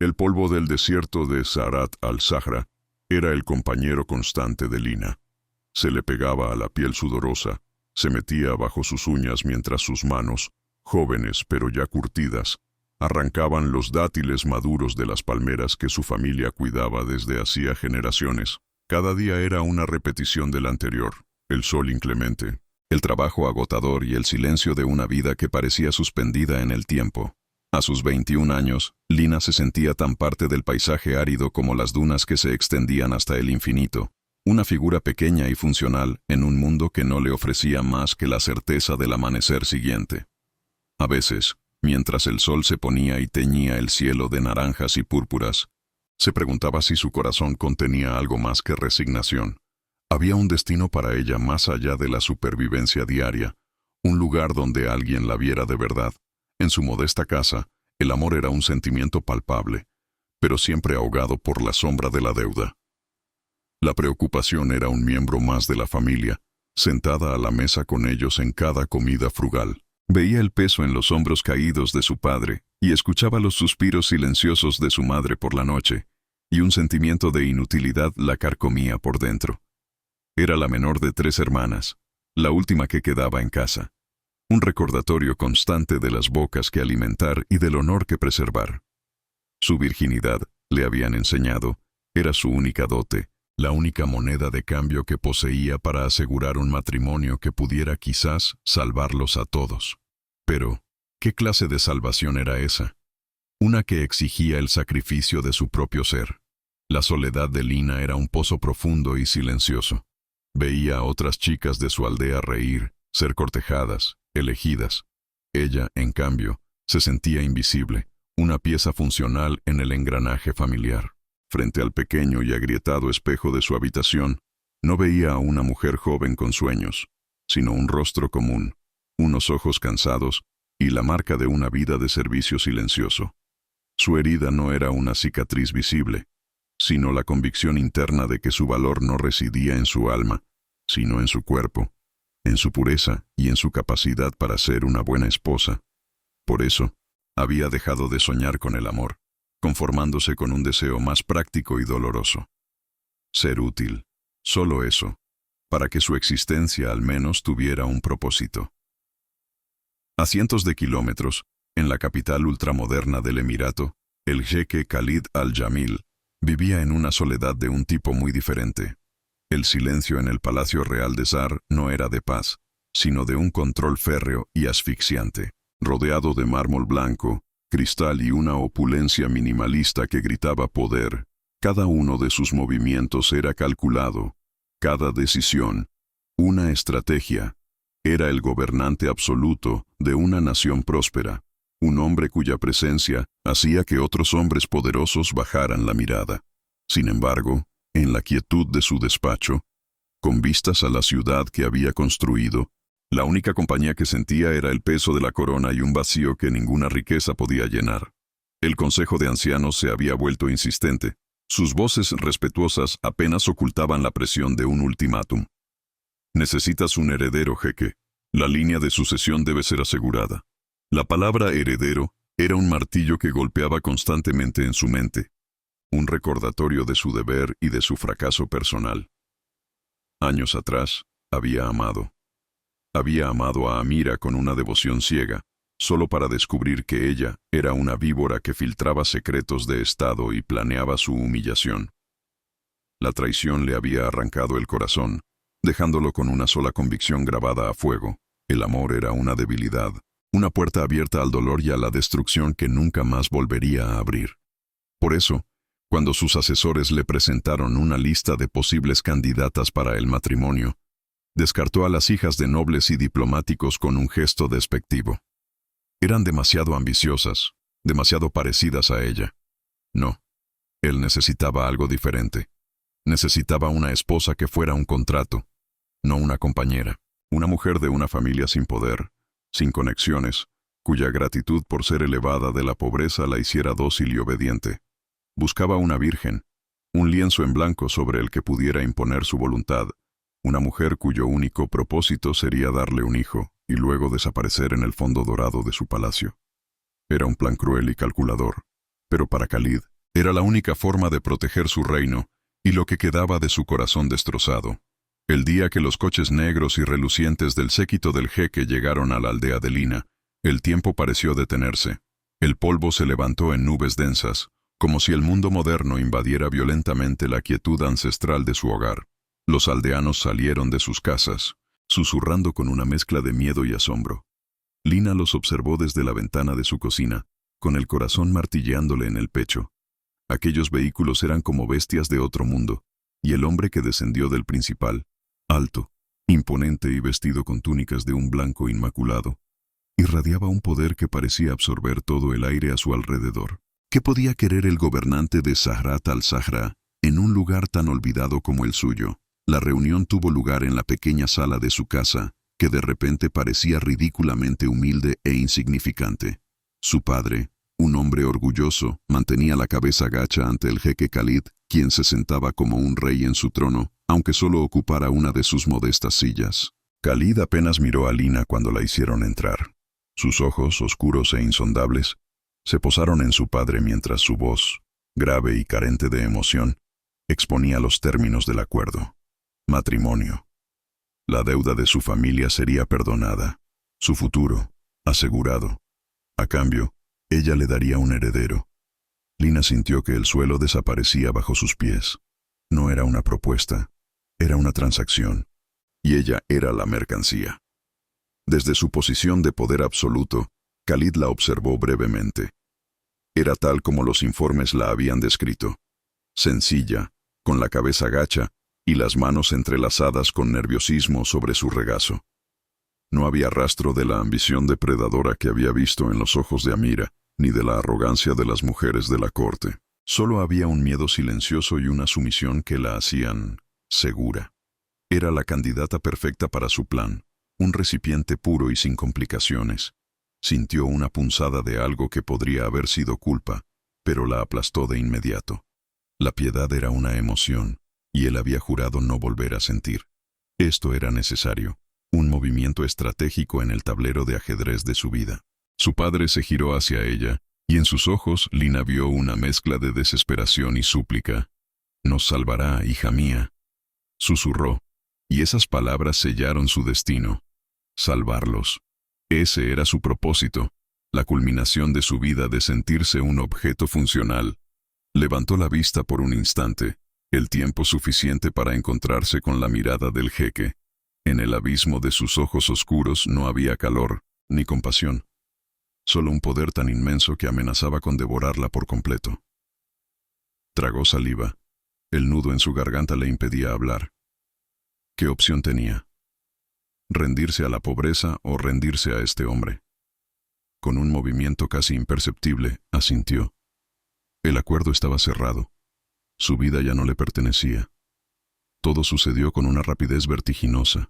El polvo del desierto de Zarat al-Sahra era el compañero constante de Lina. Se le pegaba a la piel sudorosa, se metía bajo sus uñas mientras sus manos, jóvenes pero ya curtidas, arrancaban los dátiles maduros de las palmeras que su familia cuidaba desde hacía generaciones. Cada día era una repetición del anterior, el sol inclemente, el trabajo agotador y el silencio de una vida que parecía suspendida en el tiempo. A sus 21 años, Lina se sentía tan parte del paisaje árido como las dunas que se extendían hasta el infinito, una figura pequeña y funcional en un mundo que no le ofrecía más que la certeza del amanecer siguiente. A veces, mientras el sol se ponía y teñía el cielo de naranjas y púrpuras, se preguntaba si su corazón contenía algo más que resignación. Había un destino para ella más allá de la supervivencia diaria, un lugar donde alguien la viera de verdad. En su modesta casa, el amor era un sentimiento palpable, pero siempre ahogado por la sombra de la deuda. La preocupación era un miembro más de la familia, sentada a la mesa con ellos en cada comida frugal. Veía el peso en los hombros caídos de su padre y escuchaba los suspiros silenciosos de su madre por la noche, y un sentimiento de inutilidad la carcomía por dentro. Era la menor de 3 hermanas, la última que quedaba en casa. Un recordatorio constante de las bocas que alimentar y del honor que preservar. Su virginidad, le habían enseñado, era su única dote, la única moneda de cambio que poseía para asegurar un matrimonio que pudiera quizás salvarlos a todos. Pero, ¿qué clase de salvación era esa? Una que exigía el sacrificio de su propio ser. La soledad de Lina era un pozo profundo y silencioso. Veía a otras chicas de su aldea reír, ser cortejadas, elegidas. Ella, en cambio, se sentía invisible, una pieza funcional en el engranaje familiar. Frente al pequeño y agrietado espejo de su habitación, no veía a una mujer joven con sueños, sino un rostro común, unos ojos cansados y la marca de una vida de servicio silencioso. Su herida no era una cicatriz visible, sino la convicción interna de que su valor no residía en su alma, sino en su cuerpo, en su pureza y en su capacidad para ser una buena esposa. Por eso, había dejado de soñar con el amor, conformándose con un deseo más práctico y doloroso. Ser útil, solo eso, para que su existencia al menos tuviera un propósito. A cientos de kilómetros, en la capital ultramoderna del Emirato, el jeque Khalid al-Jamil vivía en una soledad de un tipo muy diferente. El silencio en el Palacio Real de Zar no era de paz, sino de un control férreo y asfixiante, rodeado de mármol blanco, cristal y una opulencia minimalista que gritaba poder. Cada uno de sus movimientos era calculado, cada decisión, una estrategia. Era el gobernante absoluto de una nación próspera, un hombre cuya presencia hacía que otros hombres poderosos bajaran la mirada. Sin embargo, en la quietud de su despacho, con vistas a la ciudad que había construido, la única compañía que sentía era el peso de la corona y un vacío que ninguna riqueza podía llenar. El consejo de ancianos se había vuelto insistente. Sus voces respetuosas apenas ocultaban la presión de un ultimátum. Necesitas un heredero, jeque. La línea de sucesión debe ser asegurada. La palabra heredero era un martillo que golpeaba constantemente en su mente, un recordatorio de su deber y de su fracaso personal. Años atrás, había amado. Había amado a Amira con una devoción ciega, solo para descubrir que ella era una víbora que filtraba secretos de Estado y planeaba su humillación. La traición le había arrancado el corazón, dejándolo con una sola convicción grabada a fuego. El amor era una debilidad, una puerta abierta al dolor y a la destrucción que nunca más volvería a abrir. Por eso, cuando sus asesores le presentaron una lista de posibles candidatas para el matrimonio, descartó a las hijas de nobles y diplomáticos con un gesto despectivo. Eran demasiado ambiciosas, demasiado parecidas a ella. No, él necesitaba algo diferente. Necesitaba una esposa que fuera un contrato, no una compañera. Una mujer de una familia sin poder, sin conexiones, cuya gratitud por ser elevada de la pobreza la hiciera dócil y obediente. Buscaba una virgen, un lienzo en blanco sobre el que pudiera imponer su voluntad, una mujer cuyo único propósito sería darle un hijo y luego desaparecer en el fondo dorado de su palacio. Era un plan cruel y calculador, pero para Khalid Era la única forma de proteger su reino y lo que quedaba de su corazón destrozado. El día que los coches negros y relucientes del séquito del jeque llegaron a la aldea de Lina, el tiempo pareció detenerse. El polvo se levantó en nubes densas, como si el mundo moderno invadiera violentamente la quietud ancestral de su hogar. Los aldeanos salieron de sus casas, susurrando con una mezcla de miedo y asombro. Lina los observó desde la ventana de su cocina, con el corazón martilleándole en el pecho. Aquellos vehículos eran como bestias de otro mundo, y el hombre que descendió del principal, alto, imponente y vestido con túnicas de un blanco inmaculado, irradiaba un poder que parecía absorber todo el aire a su alrededor. ¿Qué podía querer el gobernante de Zahrat al-Zahra en un lugar tan olvidado como el suyo? La reunión tuvo lugar en la pequeña sala de su casa, que de repente parecía ridículamente humilde e insignificante. Su padre, un hombre orgulloso, mantenía la cabeza gacha ante el jeque Khalid, quien se sentaba como un rey en su trono, aunque solo ocupara una de sus modestas sillas. Khalid apenas miró a Lina cuando la hicieron entrar. Sus ojos, oscuros e insondables, se posaron en su padre mientras su voz, grave y carente de emoción, exponía los términos del acuerdo. Matrimonio. La deuda de su familia sería perdonada, su futuro, asegurado. A cambio, ella le daría un heredero. Lina sintió que el suelo desaparecía bajo sus pies. No era una propuesta, era una transacción, y ella era la mercancía. Desde su posición de poder absoluto, Khalid la observó brevemente. Era tal como los informes la habían descrito. Sencilla, con la cabeza gacha y las manos entrelazadas con nerviosismo sobre su regazo. No había rastro de la ambición depredadora que había visto en los ojos de Amira, ni de la arrogancia de las mujeres de la corte. Solo había un miedo silencioso y una sumisión que la hacían segura. Era la candidata perfecta para su plan, un recipiente puro y sin complicaciones. Sintió una punzada de algo que podría haber sido culpa, pero la aplastó de inmediato. La piedad era una emoción, y él había jurado no volver a sentir. Esto era necesario, un movimiento estratégico en el tablero de ajedrez de su vida. Su padre se giró hacia ella, y en sus ojos Lina vio una mezcla de desesperación y súplica. «Nos salvará, hija mía», susurró, y esas palabras sellaron su destino. Salvarlos. Ese era su propósito, la culminación de su vida de sentirse un objeto funcional. Levantó la vista por un instante, el tiempo suficiente para encontrarse con la mirada del jeque. En el abismo de sus ojos oscuros no había calor, ni compasión. Solo un poder tan inmenso que amenazaba con devorarla por completo. Tragó saliva. El nudo en su garganta le impedía hablar. ¿Qué opción tenía? ¿Rendirse a la pobreza o rendirse a este hombre? Con un movimiento casi imperceptible, asintió. El acuerdo estaba cerrado. Su vida ya no le pertenecía. Todo sucedió con una rapidez vertiginosa,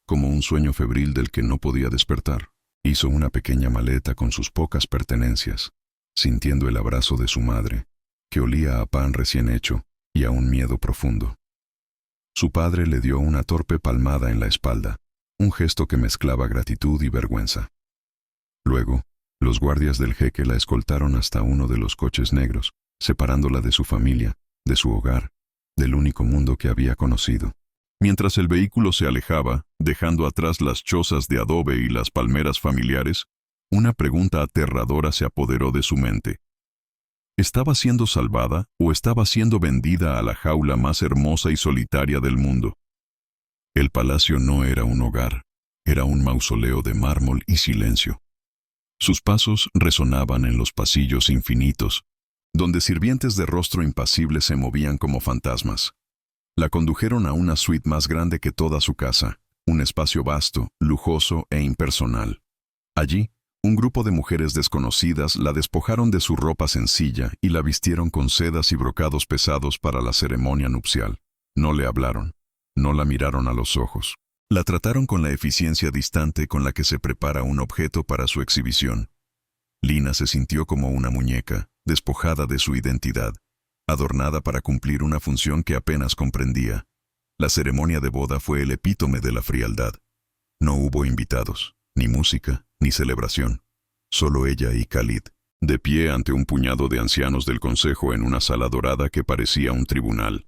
como un sueño febril del que no podía despertar. Hizo una pequeña maleta con sus pocas pertenencias, sintiendo el abrazo de su madre, que olía a pan recién hecho y a un miedo profundo. Su padre le dio una torpe palmada en la espalda, un gesto que mezclaba gratitud y vergüenza. Luego, los guardias del jeque la escoltaron hasta uno de los coches negros, separándola de su familia, de su hogar, del único mundo que había conocido. Mientras el vehículo se alejaba, dejando atrás las chozas de adobe y las palmeras familiares, una pregunta aterradora se apoderó de su mente. ¿Estaba siendo salvada o estaba siendo vendida a la jaula más hermosa y solitaria del mundo? El palacio no era un hogar, era un mausoleo de mármol y silencio. Sus pasos resonaban en los pasillos infinitos, donde sirvientes de rostro impasible se movían como fantasmas. La condujeron a una suite más grande que toda su casa, un espacio vasto, lujoso e impersonal. Allí, un grupo de mujeres desconocidas la despojaron de su ropa sencilla y la vistieron con sedas y brocados pesados para la ceremonia nupcial. No le hablaron, no la miraron a los ojos. La trataron con la eficiencia distante con la que se prepara un objeto para su exhibición. Lina se sintió como una muñeca, despojada de su identidad, adornada para cumplir una función que apenas comprendía. La ceremonia de boda fue el epítome de la frialdad. No hubo invitados, ni música, ni celebración. Solo ella y Khalid, de pie ante un puñado de ancianos del consejo en una sala dorada que parecía un tribunal.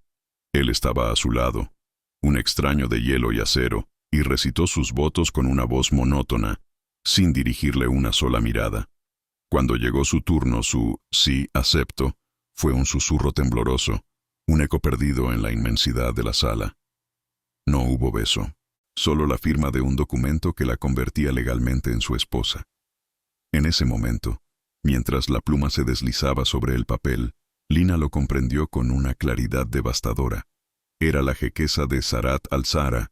Él estaba a su lado, un extraño de hielo y acero, y recitó sus votos con una voz monótona, sin dirigirle una sola mirada. Cuando llegó su turno, su «sí, acepto» fue un susurro tembloroso, un eco perdido en la inmensidad de la sala. No hubo beso, solo la firma de un documento que la convertía legalmente en su esposa. En ese momento, mientras la pluma se deslizaba sobre el papel, Lina lo comprendió con una claridad devastadora. Era la jequeza de Sarat al-Zahra,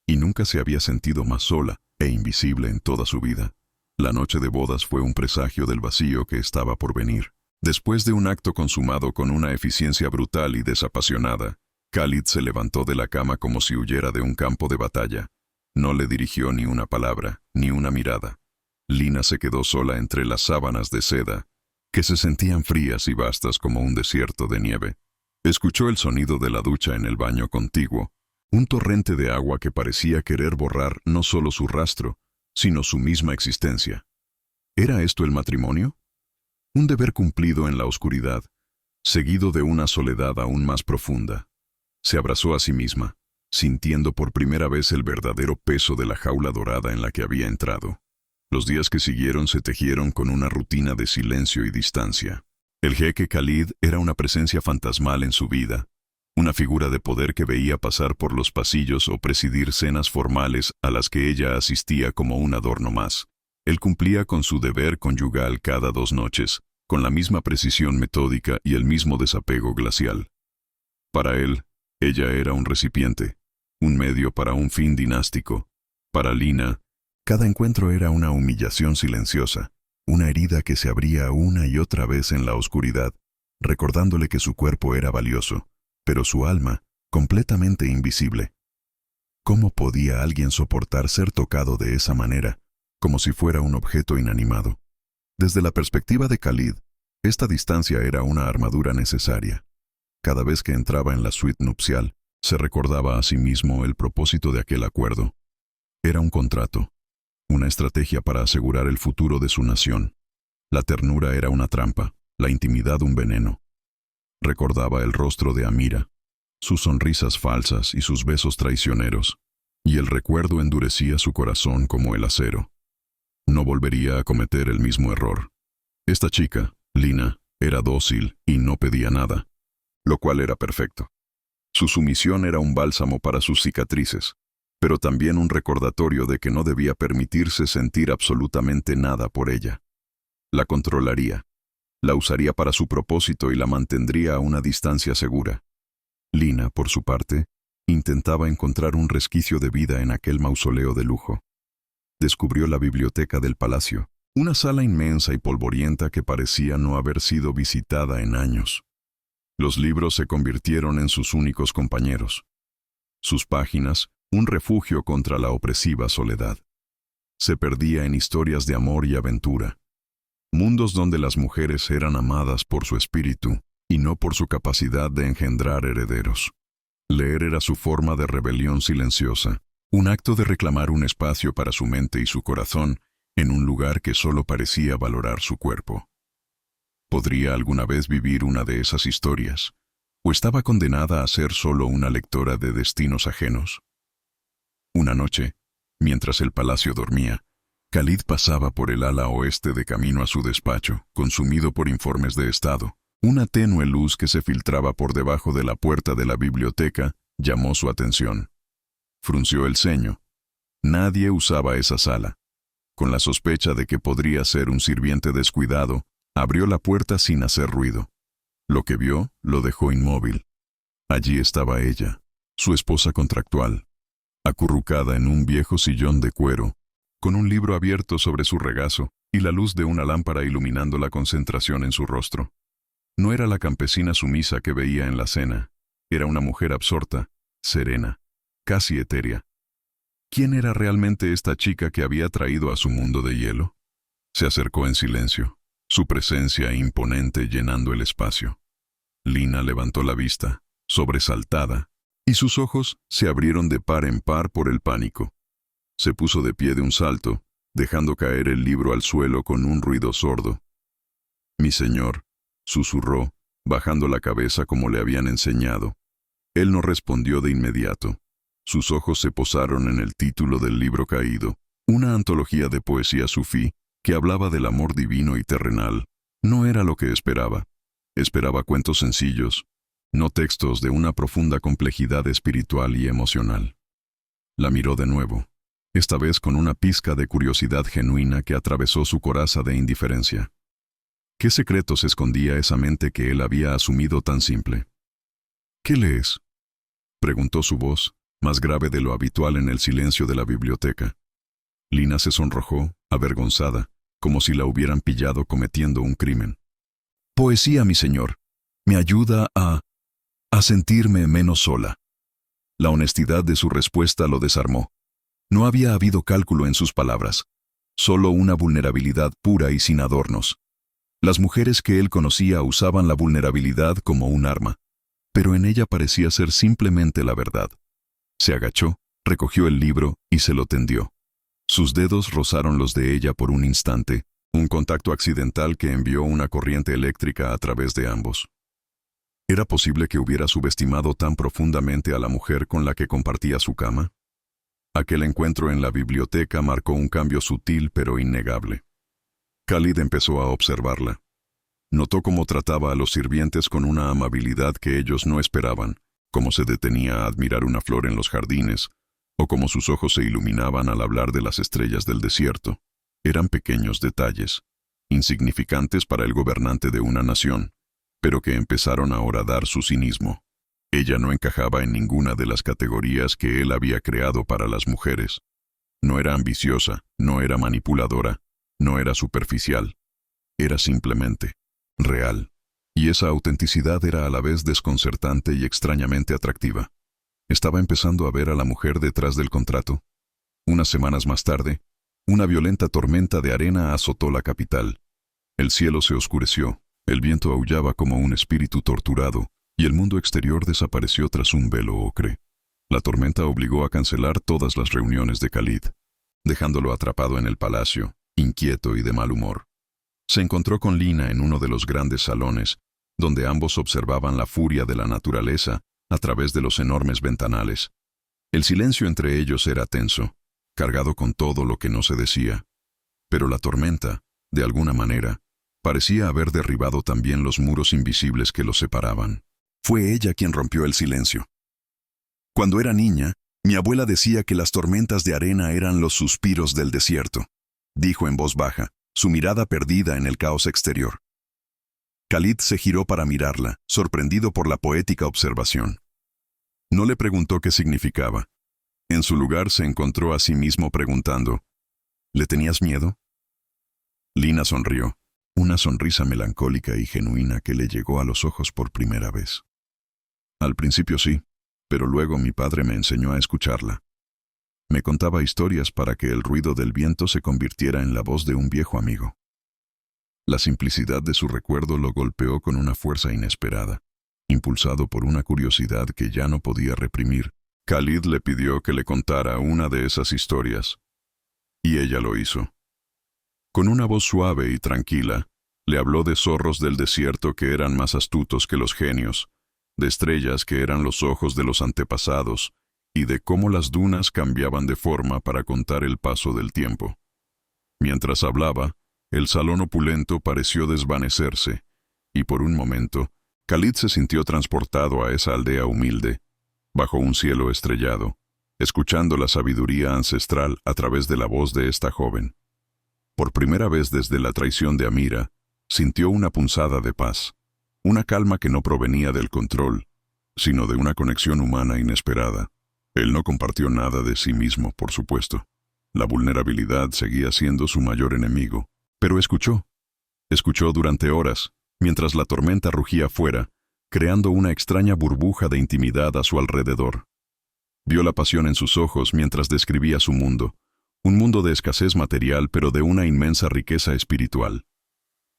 y nunca se había sentido más sola e invisible en toda su vida. La noche de bodas fue un presagio del vacío que estaba por venir. Después de un acto consumado con una eficiencia brutal y desapasionada, Khalid se levantó de la cama como si huyera de un campo de batalla. No le dirigió ni una palabra, ni una mirada. Lina se quedó sola entre las sábanas de seda, que se sentían frías y vastas como un desierto de nieve. Escuchó el sonido de la ducha en el baño contiguo, un torrente de agua que parecía querer borrar no solo su rastro, sino su misma existencia. ¿Era esto el matrimonio? Un deber cumplido en la oscuridad, seguido de una soledad aún más profunda. Se abrazó a sí misma, sintiendo por primera vez el verdadero peso de la jaula dorada en la que había entrado. Los días que siguieron se tejieron con una rutina de silencio y distancia. El jeque Khalid era una presencia fantasmal en su vida, una figura de poder que veía pasar por los pasillos o presidir cenas formales a las que ella asistía como un adorno más. Él cumplía con su deber conyugal cada 2 noches, con la misma precisión metódica y el mismo desapego glacial. Para él, ella era un recipiente, un medio para un fin dinástico. Para Lina, cada encuentro era una humillación silenciosa, una herida que se abría una y otra vez en la oscuridad, recordándole que su cuerpo era valioso, pero su alma, completamente invisible. ¿Cómo podía alguien soportar ser tocado de esa manera, como si fuera un objeto inanimado? Desde la perspectiva de Khalid, esta distancia era una armadura necesaria. Cada vez que entraba en la suite nupcial, se recordaba a sí mismo el propósito de aquel acuerdo. Era un contrato, una estrategia para asegurar el futuro de su nación. La ternura era una trampa, la intimidad un veneno. Recordaba el rostro de Amira, sus sonrisas falsas y sus besos traicioneros, y el recuerdo endurecía su corazón como el acero. No volvería a cometer el mismo error. Esta chica, Lina, era dócil y no pedía nada, lo cual era perfecto. Su sumisión era un bálsamo para sus cicatrices, pero también un recordatorio de que no debía permitirse sentir absolutamente nada por ella. La controlaría, la usaría para su propósito y la mantendría a una distancia segura. Lina, por su parte, intentaba encontrar un resquicio de vida en aquel mausoleo de lujo. Descubrió la biblioteca del palacio, una sala inmensa y polvorienta que parecía no haber sido visitada en años. Los libros se convirtieron en sus únicos compañeros. Sus páginas, un refugio contra la opresiva soledad. Se perdía en historias de amor y aventura. Mundos donde las mujeres eran amadas por su espíritu y no por su capacidad de engendrar herederos. Leer era su forma de rebelión silenciosa, un acto de reclamar un espacio para su mente y su corazón en un lugar que solo parecía valorar su cuerpo. ¿Podría alguna vez vivir una de esas historias? ¿O estaba condenada a ser solo una lectora de destinos ajenos? Una noche, mientras el palacio dormía, Khalid pasaba por el ala oeste de camino a su despacho, consumido por informes de estado. Una tenue luz que se filtraba por debajo de la puerta de la biblioteca llamó su atención. Frunció el ceño. Nadie usaba esa sala. Con la sospecha de que podría ser un sirviente descuidado, abrió la puerta sin hacer ruido. Lo que vio lo dejó inmóvil. Allí estaba ella, su esposa contractual, acurrucada en un viejo sillón de cuero, con un libro abierto sobre su regazo y la luz de una lámpara iluminando la concentración en su rostro. No era la campesina sumisa que veía en la cena, era una mujer absorta, serena, casi etérea. ¿Quién era realmente esta chica que había traído a su mundo de hielo? Se acercó en silencio, su presencia imponente llenando el espacio. Lina levantó la vista, sobresaltada, y sus ojos se abrieron de par en par por el pánico. Se puso de pie de un salto, dejando caer el libro al suelo con un ruido sordo. Mi señor, susurró, bajando la cabeza como le habían enseñado. Él no respondió de inmediato. Sus ojos se posaron en el título del libro caído, una antología de poesía sufí que hablaba del amor divino y terrenal. No era lo que esperaba. Esperaba cuentos sencillos, no textos de una profunda complejidad espiritual y emocional. La miró de nuevo, esta vez con una pizca de curiosidad genuina que atravesó su coraza de indiferencia. ¿Qué secretos escondía esa mente que él había asumido tan simple? ¿Qué lees?, preguntó su voz, más grave de lo habitual en el silencio de la biblioteca. Lina se sonrojó, avergonzada, como si la hubieran pillado cometiendo un crimen. Poesía, mi señor. Me ayuda a sentirme menos sola. La honestidad de su respuesta lo desarmó. No había habido cálculo en sus palabras, solo una vulnerabilidad pura y sin adornos. Las mujeres que él conocía usaban la vulnerabilidad como un arma, pero en ella parecía ser simplemente la verdad. Se agachó, recogió el libro y se lo tendió. Sus dedos rozaron los de ella por un instante, un contacto accidental que envió una corriente eléctrica a través de ambos. ¿Era posible que hubiera subestimado tan profundamente a la mujer con la que compartía su cama? Aquel encuentro en la biblioteca marcó un cambio sutil pero innegable. Khalid empezó a observarla. Notó cómo trataba a los sirvientes con una amabilidad que ellos no esperaban, cómo se detenía a admirar una flor en los jardines, o cómo sus ojos se iluminaban al hablar de las estrellas del desierto. Eran pequeños detalles, insignificantes para el gobernante de una nación, pero que empezaron a horadar su cinismo. Ella no encajaba en ninguna de las categorías que él había creado para las mujeres. No era ambiciosa, no era manipuladora, no era superficial. Era simplemente real. Y esa autenticidad era a la vez desconcertante y extrañamente atractiva. Estaba empezando a ver a la mujer detrás del contrato. Unas semanas más tarde, una violenta tormenta de arena azotó la capital. El cielo se oscureció, el viento aullaba como un espíritu torturado, y el mundo exterior desapareció tras un velo ocre. La tormenta obligó a cancelar todas las reuniones de Khalid, dejándolo atrapado en el palacio, inquieto y de mal humor. Se encontró con Lina en uno de los grandes salones, donde ambos observaban la furia de la naturaleza a través de los enormes ventanales. El silencio entre ellos era tenso, cargado con todo lo que no se decía. Pero la tormenta, de alguna manera, parecía haber derribado también los muros invisibles que los separaban. Fue ella quien rompió el silencio. Cuando era niña, mi abuela decía que las tormentas de arena eran los suspiros del desierto, dijo en voz baja, su mirada perdida en el caos exterior. Khalid se giró para mirarla, sorprendido por la poética observación. No le preguntó qué significaba. En su lugar se encontró a sí mismo preguntando, ¿le tenías miedo? Lina sonrió, una sonrisa melancólica y genuina que le llegó a los ojos por primera vez. Al principio sí, pero luego mi padre me enseñó a escucharla. Me contaba historias para que el ruido del viento se convirtiera en la voz de un viejo amigo. La simplicidad de su recuerdo lo golpeó con una fuerza inesperada. Impulsado por una curiosidad que ya no podía reprimir, Khalid le pidió que le contara una de esas historias. Y ella lo hizo. Con una voz suave y tranquila, le habló de zorros del desierto que eran más astutos que los genios, de estrellas que eran los ojos de los antepasados, y de cómo las dunas cambiaban de forma para contar el paso del tiempo. Mientras hablaba, el salón opulento pareció desvanecerse, y por un momento, Khalid se sintió transportado a esa aldea humilde, bajo un cielo estrellado, escuchando la sabiduría ancestral a través de la voz de esta joven. Por primera vez desde la traición de Amira, sintió una punzada de paz, una calma que no provenía del control, sino de una conexión humana inesperada. Él no compartió nada de sí mismo, por supuesto. La vulnerabilidad seguía siendo su mayor enemigo, pero escuchó. Escuchó durante horas, mientras la tormenta rugía afuera, creando una extraña burbuja de intimidad a su alrededor. Vio la pasión en sus ojos mientras describía su mundo, un mundo de escasez material pero de una inmensa riqueza espiritual.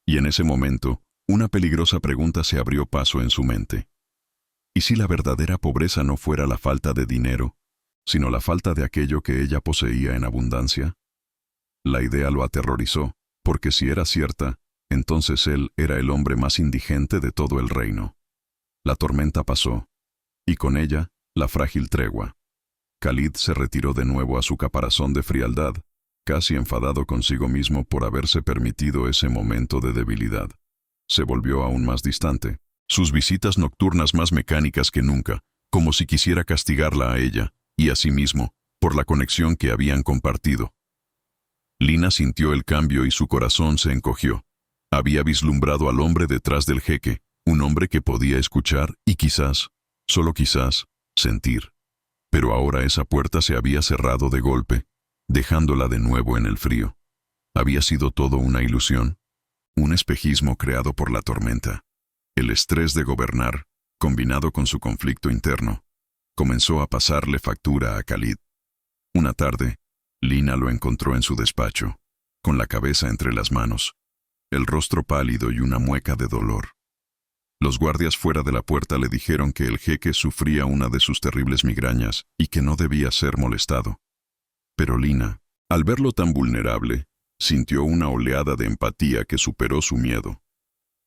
Y en ese momento, una peligrosa pregunta se abrió paso en su mente. ¿Y si la verdadera pobreza no fuera la falta de dinero, sino la falta de aquello que ella poseía en abundancia? La idea lo aterrorizó, porque si era cierta, Entonces él era el hombre más indigente de todo el reino. La tormenta pasó, y con ella, la frágil tregua. Khalid se retiró de nuevo a su caparazón de frialdad, casi enfadado consigo mismo por haberse permitido ese momento de debilidad. Se volvió aún más distante, sus visitas nocturnas más mecánicas que nunca, como si quisiera castigarla a ella, y a sí mismo, por la conexión que habían compartido. Lina sintió el cambio y su corazón se encogió. Había vislumbrado al hombre detrás del jeque, un hombre que podía escuchar y quizás, solo quizás, sentir. Pero ahora esa puerta se había cerrado de golpe, dejándola de nuevo en el frío. Había sido todo una ilusión, un espejismo creado por la tormenta. El estrés de gobernar, combinado con su conflicto interno, comenzó a pasarle factura a Khalid. Una tarde, Lina lo encontró en su despacho, con la cabeza entre las manos, el rostro pálido y una mueca de dolor. Los guardias fuera de la puerta le dijeron que el jeque sufría una de sus terribles migrañas y que no debía ser molestado. Pero Lina, al verlo tan vulnerable, sintió una oleada de empatía que superó su miedo.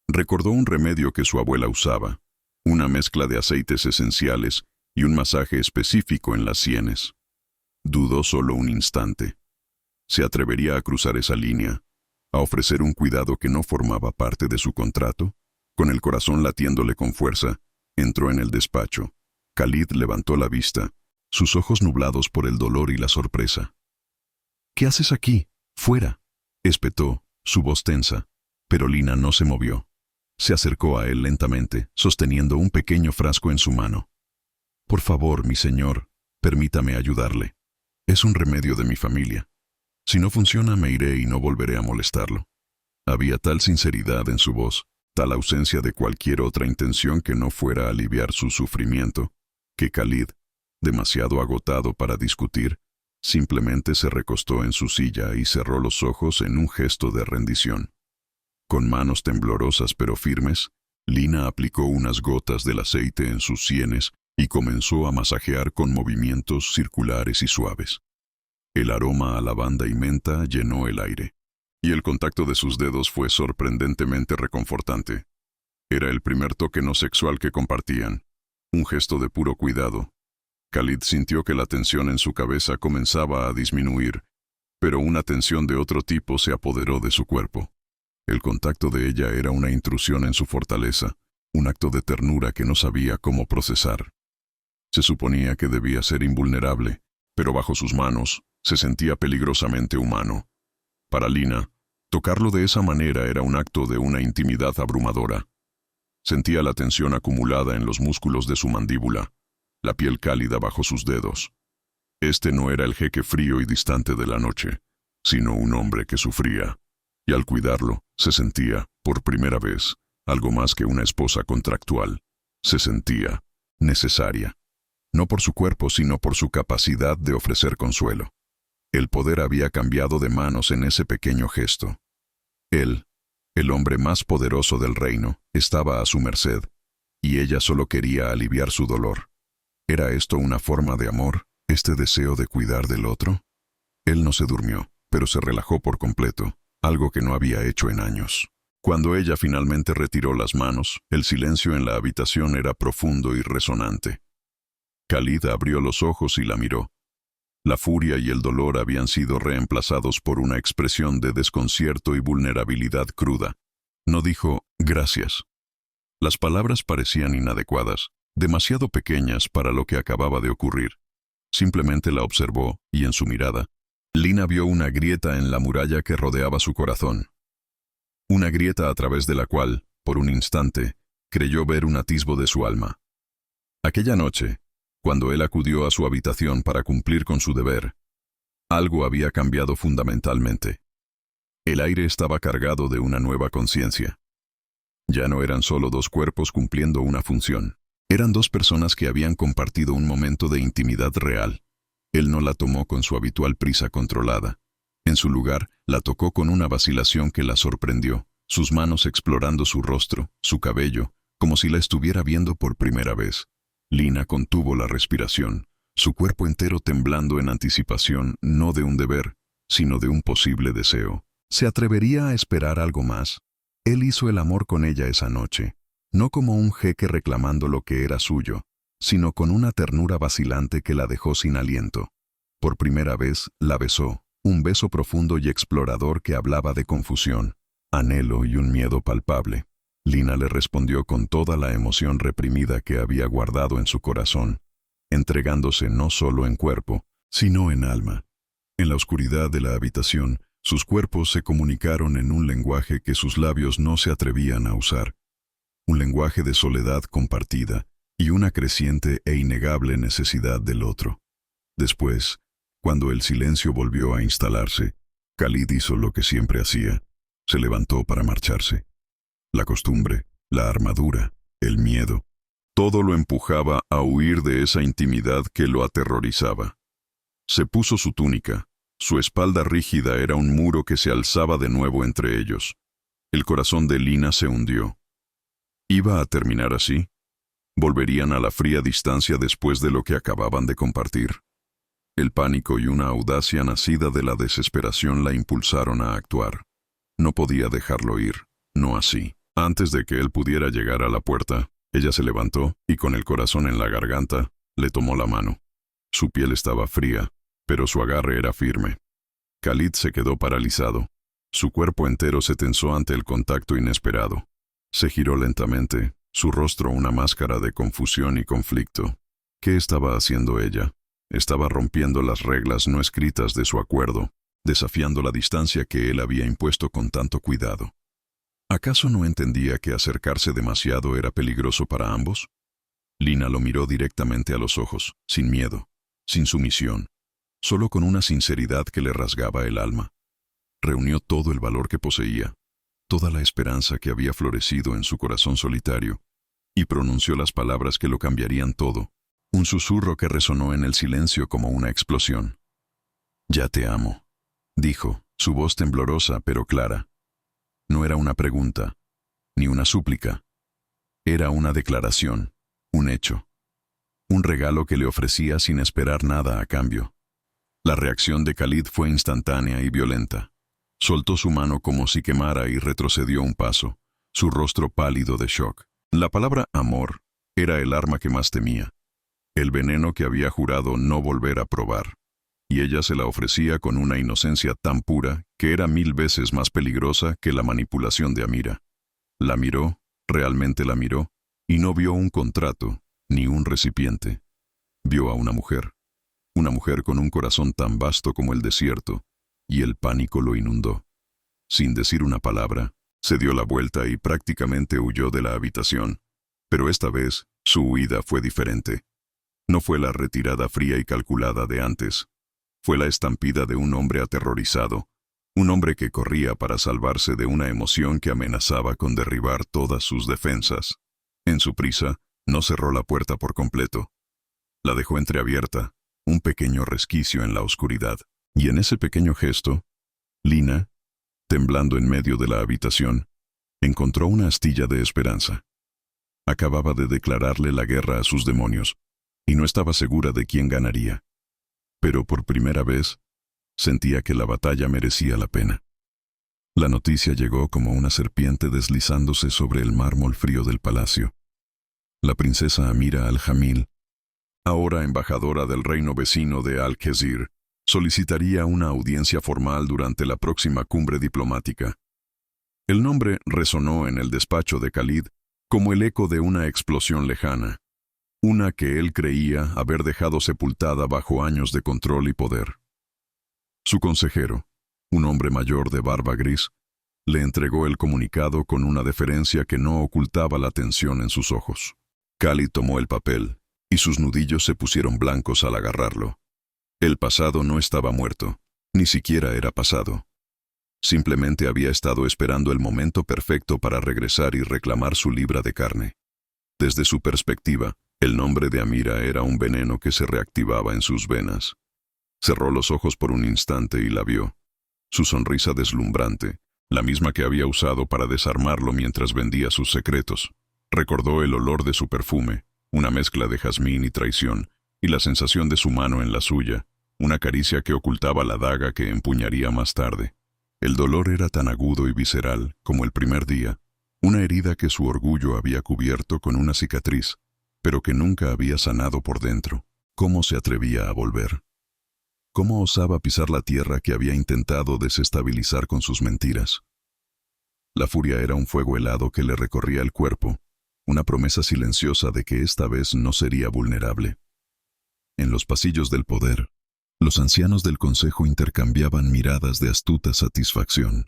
Recordó un remedio que su abuela usaba, una mezcla de aceites esenciales y un masaje específico en las sienes. Dudó solo un instante. ¿Se atrevería a cruzar esa línea, a ofrecer un cuidado que no formaba parte de su contrato? Con el corazón latiéndole con fuerza, entró en el despacho. Khalid levantó la vista, sus ojos nublados por el dolor y la sorpresa. «¿Qué haces aquí? ¡Fuera!», espetó, su voz tensa, pero Lina no se movió. Se acercó a él lentamente, sosteniendo un pequeño frasco en su mano. «Por favor, mi señor, permítame ayudarle. Es un remedio de mi familia. Si no funciona, me iré y no volveré a molestarlo». Había tal sinceridad en su voz, tal ausencia de cualquier otra intención que no fuera aliviar su sufrimiento, que Khalid, demasiado agotado para discutir, simplemente se recostó en su silla y cerró los ojos en un gesto de rendición. Con manos temblorosas pero firmes, Lina aplicó unas gotas del aceite en sus sienes y comenzó a masajear con movimientos circulares y suaves. El aroma a lavanda y menta llenó el aire, y el contacto de sus dedos fue sorprendentemente reconfortante. Era el primer toque no sexual que compartían, un gesto de puro cuidado. Khalid sintió que la tensión en su cabeza comenzaba a disminuir, pero una tensión de otro tipo se apoderó de su cuerpo. El contacto de ella era una intrusión en su fortaleza, un acto de ternura que no sabía cómo procesar. Se suponía que debía ser invulnerable, pero bajo sus manos se sentía peligrosamente humano. Para Lina, tocarlo de esa manera era un acto de una intimidad abrumadora. Sentía la tensión acumulada en los músculos de su mandíbula, la piel cálida bajo sus dedos. Este no era el jeque frío y distante de la noche, sino un hombre que sufría, y al cuidarlo, se sentía, por primera vez, algo más que una esposa contractual. Se sentía necesaria, no por su cuerpo, sino por su capacidad de ofrecer consuelo. El poder había cambiado de manos en ese pequeño gesto. Él, el hombre más poderoso del reino, estaba a su merced, y ella solo quería aliviar su dolor. ¿Era esto una forma de amor, este deseo de cuidar del otro? Él no se durmió, pero se relajó por completo, algo que no había hecho en años. Cuando ella finalmente retiró las manos, el silencio en la habitación era profundo y resonante. Khalid abrió los ojos y la miró. La furia y el dolor habían sido reemplazados por una expresión de desconcierto y vulnerabilidad cruda. No dijo «gracias». Las palabras parecían inadecuadas, demasiado pequeñas para lo que acababa de ocurrir. Simplemente la observó, y en su mirada, Lina vio una grieta en la muralla que rodeaba su corazón. Una grieta a través de la cual, por un instante, creyó ver un atisbo de su alma. Aquella noche, cuando él acudió a su habitación para cumplir con su deber, algo había cambiado fundamentalmente. El aire estaba cargado de una nueva conciencia. Ya no eran solo dos cuerpos cumpliendo una función. Eran dos personas que habían compartido un momento de intimidad real. Él no la tomó con su habitual prisa controlada. En su lugar, la tocó con una vacilación que la sorprendió, sus manos explorando su rostro, su cabello, como si la estuviera viendo por primera vez. Lina contuvo la respiración, su cuerpo entero temblando en anticipación no de un deber, sino de un posible deseo. ¿Se atrevería a esperar algo más? Él hizo el amor con ella esa noche, no como un jeque reclamando lo que era suyo, sino con una ternura vacilante que la dejó sin aliento. Por primera vez, la besó, un beso profundo y explorador que hablaba de confusión, anhelo y un miedo palpable. Lina le respondió con toda la emoción reprimida que había guardado en su corazón, entregándose no solo en cuerpo, sino en alma. En la oscuridad de la habitación, sus cuerpos se comunicaron en un lenguaje que sus labios no se atrevían a usar, un lenguaje de soledad compartida y una creciente e innegable necesidad del otro. Después, cuando el silencio volvió a instalarse, Khalid hizo lo que siempre hacía, se levantó para marcharse. La costumbre, la armadura, el miedo, todo lo empujaba a huir de esa intimidad que lo aterrorizaba. Se puso su túnica. Su espalda rígida era un muro que se alzaba de nuevo entre ellos. El corazón de Lina se hundió. ¿Iba a terminar así? ¿Volverían a la fría distancia después de lo que acababan de compartir? El pánico y una audacia nacida de la desesperación la impulsaron a actuar. No podía dejarlo ir, no así. Antes de que él pudiera llegar a la puerta, ella se levantó y con el corazón en la garganta, le tomó la mano. Su piel estaba fría, pero su agarre era firme. Khalid se quedó paralizado. Su cuerpo entero se tensó ante el contacto inesperado. Se giró lentamente, su rostro una máscara de confusión y conflicto. ¿Qué estaba haciendo ella? Estaba rompiendo las reglas no escritas de su acuerdo, desafiando la distancia que él había impuesto con tanto cuidado. ¿Acaso no entendía que acercarse demasiado era peligroso para ambos? Lina lo miró directamente a los ojos, sin miedo, sin sumisión, solo con una sinceridad que le rasgaba el alma. Reunió todo el valor que poseía, toda la esperanza que había florecido en su corazón solitario, y pronunció las palabras que lo cambiarían todo, un susurro que resonó en el silencio como una explosión. «Ya te amo», dijo, su voz temblorosa pero clara. No era una pregunta, ni una súplica. Era una declaración, un hecho. Un regalo que le ofrecía sin esperar nada a cambio. La reacción de Khalid fue instantánea y violenta. Soltó su mano como si quemara y retrocedió un paso, su rostro pálido de shock. La palabra amor era el arma que más temía, el veneno que había jurado no volver a probar. Y ella se la ofrecía con una inocencia tan pura que era 1000 veces más peligrosa que la manipulación de Amira. La miró, realmente la miró, y no vio un contrato, ni un recipiente. Vio a una mujer con un corazón tan vasto como el desierto, y el pánico lo inundó. Sin decir una palabra, se dio la vuelta y prácticamente huyó de la habitación, pero esta vez su huida fue diferente. No fue la retirada fría y calculada de antes. Fue la estampida de un hombre aterrorizado, un hombre que corría para salvarse de una emoción que amenazaba con derribar todas sus defensas. En su prisa, no cerró la puerta por completo. La dejó entreabierta, un pequeño resquicio en la oscuridad. Y en ese pequeño gesto, Lina, temblando en medio de la habitación, encontró una astilla de esperanza. Acababa de declararle la guerra a sus demonios, y no estaba segura de quién ganaría. Pero por primera vez, sentía que la batalla merecía la pena. La noticia llegó como una serpiente deslizándose sobre el mármol frío del palacio. La princesa Amira al-Jamil, ahora embajadora del reino vecino de Al-Khizr, solicitaría una audiencia formal durante la próxima cumbre diplomática. El nombre resonó en el despacho de Khalid como el eco de una explosión lejana, una que él creía haber dejado sepultada bajo años de control y poder. Su consejero, un hombre mayor de barba gris, le entregó el comunicado con una deferencia que no ocultaba la tensión en sus ojos. Khalid tomó el papel, y sus nudillos se pusieron blancos al agarrarlo. El pasado no estaba muerto, ni siquiera era pasado. Simplemente había estado esperando el momento perfecto para regresar y reclamar su libra de carne. Desde su perspectiva, el nombre de Amira era un veneno que se reactivaba en sus venas. Cerró los ojos por un instante y la vio. Su sonrisa deslumbrante, la misma que había usado para desarmarlo mientras vendía sus secretos. Recordó el olor de su perfume, una mezcla de jazmín y traición, y la sensación de su mano en la suya, una caricia que ocultaba la daga que empuñaría más tarde. El dolor era tan agudo y visceral como el primer día, una herida que su orgullo había cubierto con una cicatriz, pero que nunca había sanado por dentro. ¿Cómo se atrevía a volver? ¿Cómo osaba pisar la tierra que había intentado desestabilizar con sus mentiras? La furia era un fuego helado que le recorría el cuerpo, una promesa silenciosa de que esta vez no sería vulnerable. En los pasillos del poder, los ancianos del consejo intercambiaban miradas de astuta satisfacción.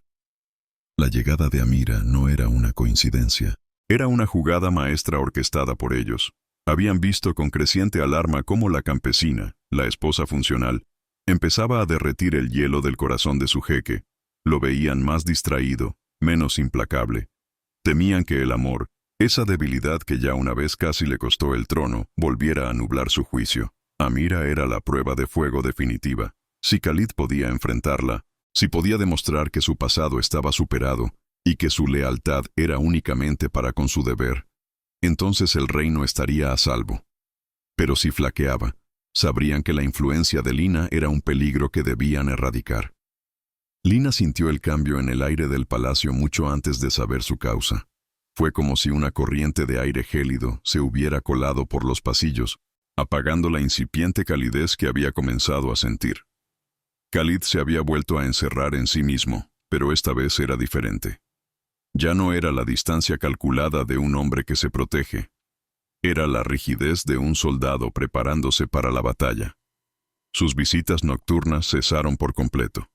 La llegada de Amira no era una coincidencia. Era una jugada maestra orquestada por ellos. Habían visto con creciente alarma cómo la campesina, la esposa funcional, empezaba a derretir el hielo del corazón de su jeque. Lo veían más distraído, menos implacable. Temían que el amor, esa debilidad que ya una vez casi le costó el trono, volviera a nublar su juicio. Amira era la prueba de fuego definitiva. Si Khalid podía enfrentarla, si podía demostrar que su pasado estaba superado y que su lealtad era únicamente para con su deber, entonces el reino estaría a salvo. Pero si flaqueaba, sabrían que la influencia de Lina era un peligro que debían erradicar. Lina sintió el cambio en el aire del palacio mucho antes de saber su causa. Fue como si una corriente de aire gélido se hubiera colado por los pasillos, apagando la incipiente calidez que había comenzado a sentir. Khalid se había vuelto a encerrar en sí mismo, pero esta vez era diferente. Ya no era la distancia calculada de un hombre que se protege. Era la rigidez de un soldado preparándose para la batalla. Sus visitas nocturnas cesaron por completo.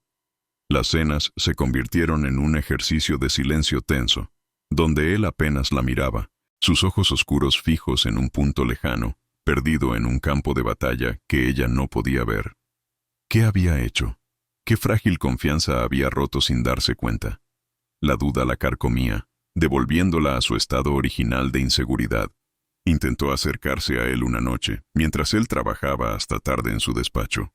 Las cenas se convirtieron en un ejercicio de silencio tenso, donde él apenas la miraba, sus ojos oscuros fijos en un punto lejano, perdido en un campo de batalla que ella no podía ver. ¿Qué había hecho? ¿Qué frágil confianza había roto sin darse cuenta? La duda la carcomía, devolviéndola a su estado original de inseguridad. Intentó acercarse a él una noche, mientras él trabajaba hasta tarde en su despacho.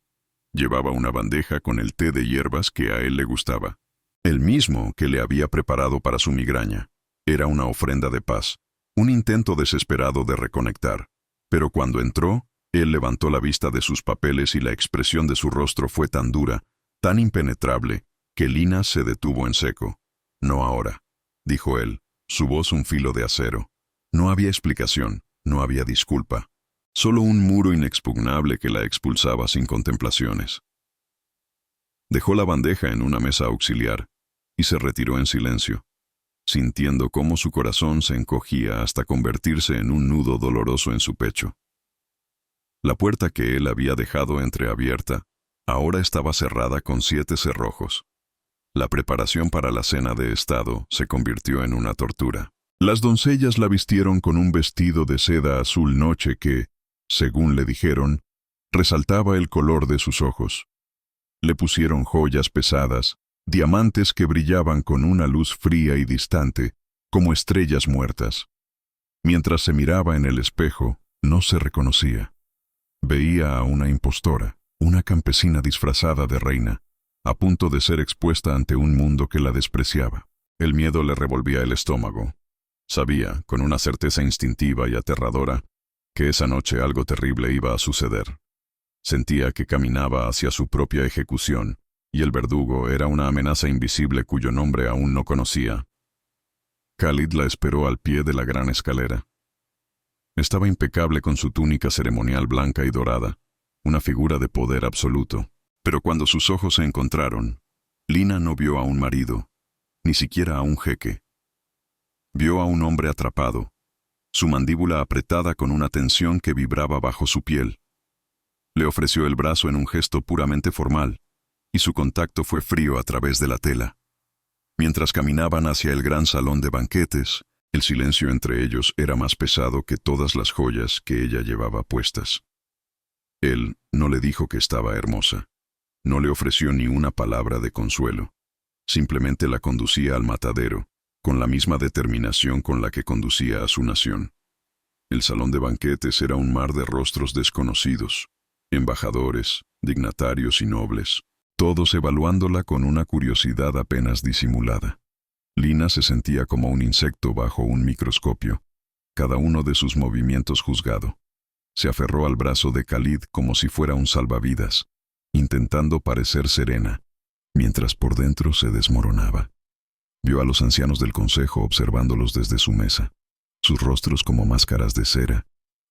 Llevaba una bandeja con el té de hierbas que a él le gustaba, el mismo que le había preparado para su migraña. Era una ofrenda de paz, un intento desesperado de reconectar. Pero cuando entró, él levantó la vista de sus papeles y la expresión de su rostro fue tan dura, tan impenetrable, que Lina se detuvo en seco. «No ahora», dijo él, su voz un filo de acero. No había explicación, no había disculpa. Solo un muro inexpugnable que la expulsaba sin contemplaciones. Dejó la bandeja en una mesa auxiliar y se retiró en silencio, sintiendo cómo su corazón se encogía hasta convertirse en un nudo doloroso en su pecho. La puerta que él había dejado entreabierta ahora estaba cerrada con 7 cerrojos. La preparación para la cena de estado se convirtió en una tortura. Las doncellas la vistieron con un vestido de seda azul noche que, según le dijeron, resaltaba el color de sus ojos. Le pusieron joyas pesadas, diamantes que brillaban con una luz fría y distante, como estrellas muertas. Mientras se miraba en el espejo, no se reconocía. Veía a una impostora, una campesina disfrazada de reina, a punto de ser expuesta ante un mundo que la despreciaba. El miedo le revolvía el estómago. Sabía, con una certeza instintiva y aterradora, que esa noche algo terrible iba a suceder. Sentía que caminaba hacia su propia ejecución, y el verdugo era una amenaza invisible cuyo nombre aún no conocía. Khalid la esperó al pie de la gran escalera. Estaba impecable con su túnica ceremonial blanca y dorada, una figura de poder absoluto. Pero cuando sus ojos se encontraron, Lina no vio a un marido, ni siquiera a un jeque. Vio a un hombre atrapado, su mandíbula apretada con una tensión que vibraba bajo su piel. Le ofreció el brazo en un gesto puramente formal, y su contacto fue frío a través de la tela. Mientras caminaban hacia el gran salón de banquetes, el silencio entre ellos era más pesado que todas las joyas que ella llevaba puestas. Él no le dijo que estaba hermosa. No le ofreció ni una palabra de consuelo. Simplemente la conducía al matadero, con la misma determinación con la que conducía a su nación. El salón de banquetes era un mar de rostros desconocidos, embajadores, dignatarios y nobles, todos evaluándola con una curiosidad apenas disimulada. Lina se sentía como un insecto bajo un microscopio, cada uno de sus movimientos juzgado. Se aferró al brazo de Khalid como si fuera un salvavidas, intentando parecer serena, mientras por dentro se desmoronaba. Vio a los ancianos del consejo observándolos desde su mesa, sus rostros como máscaras de cera,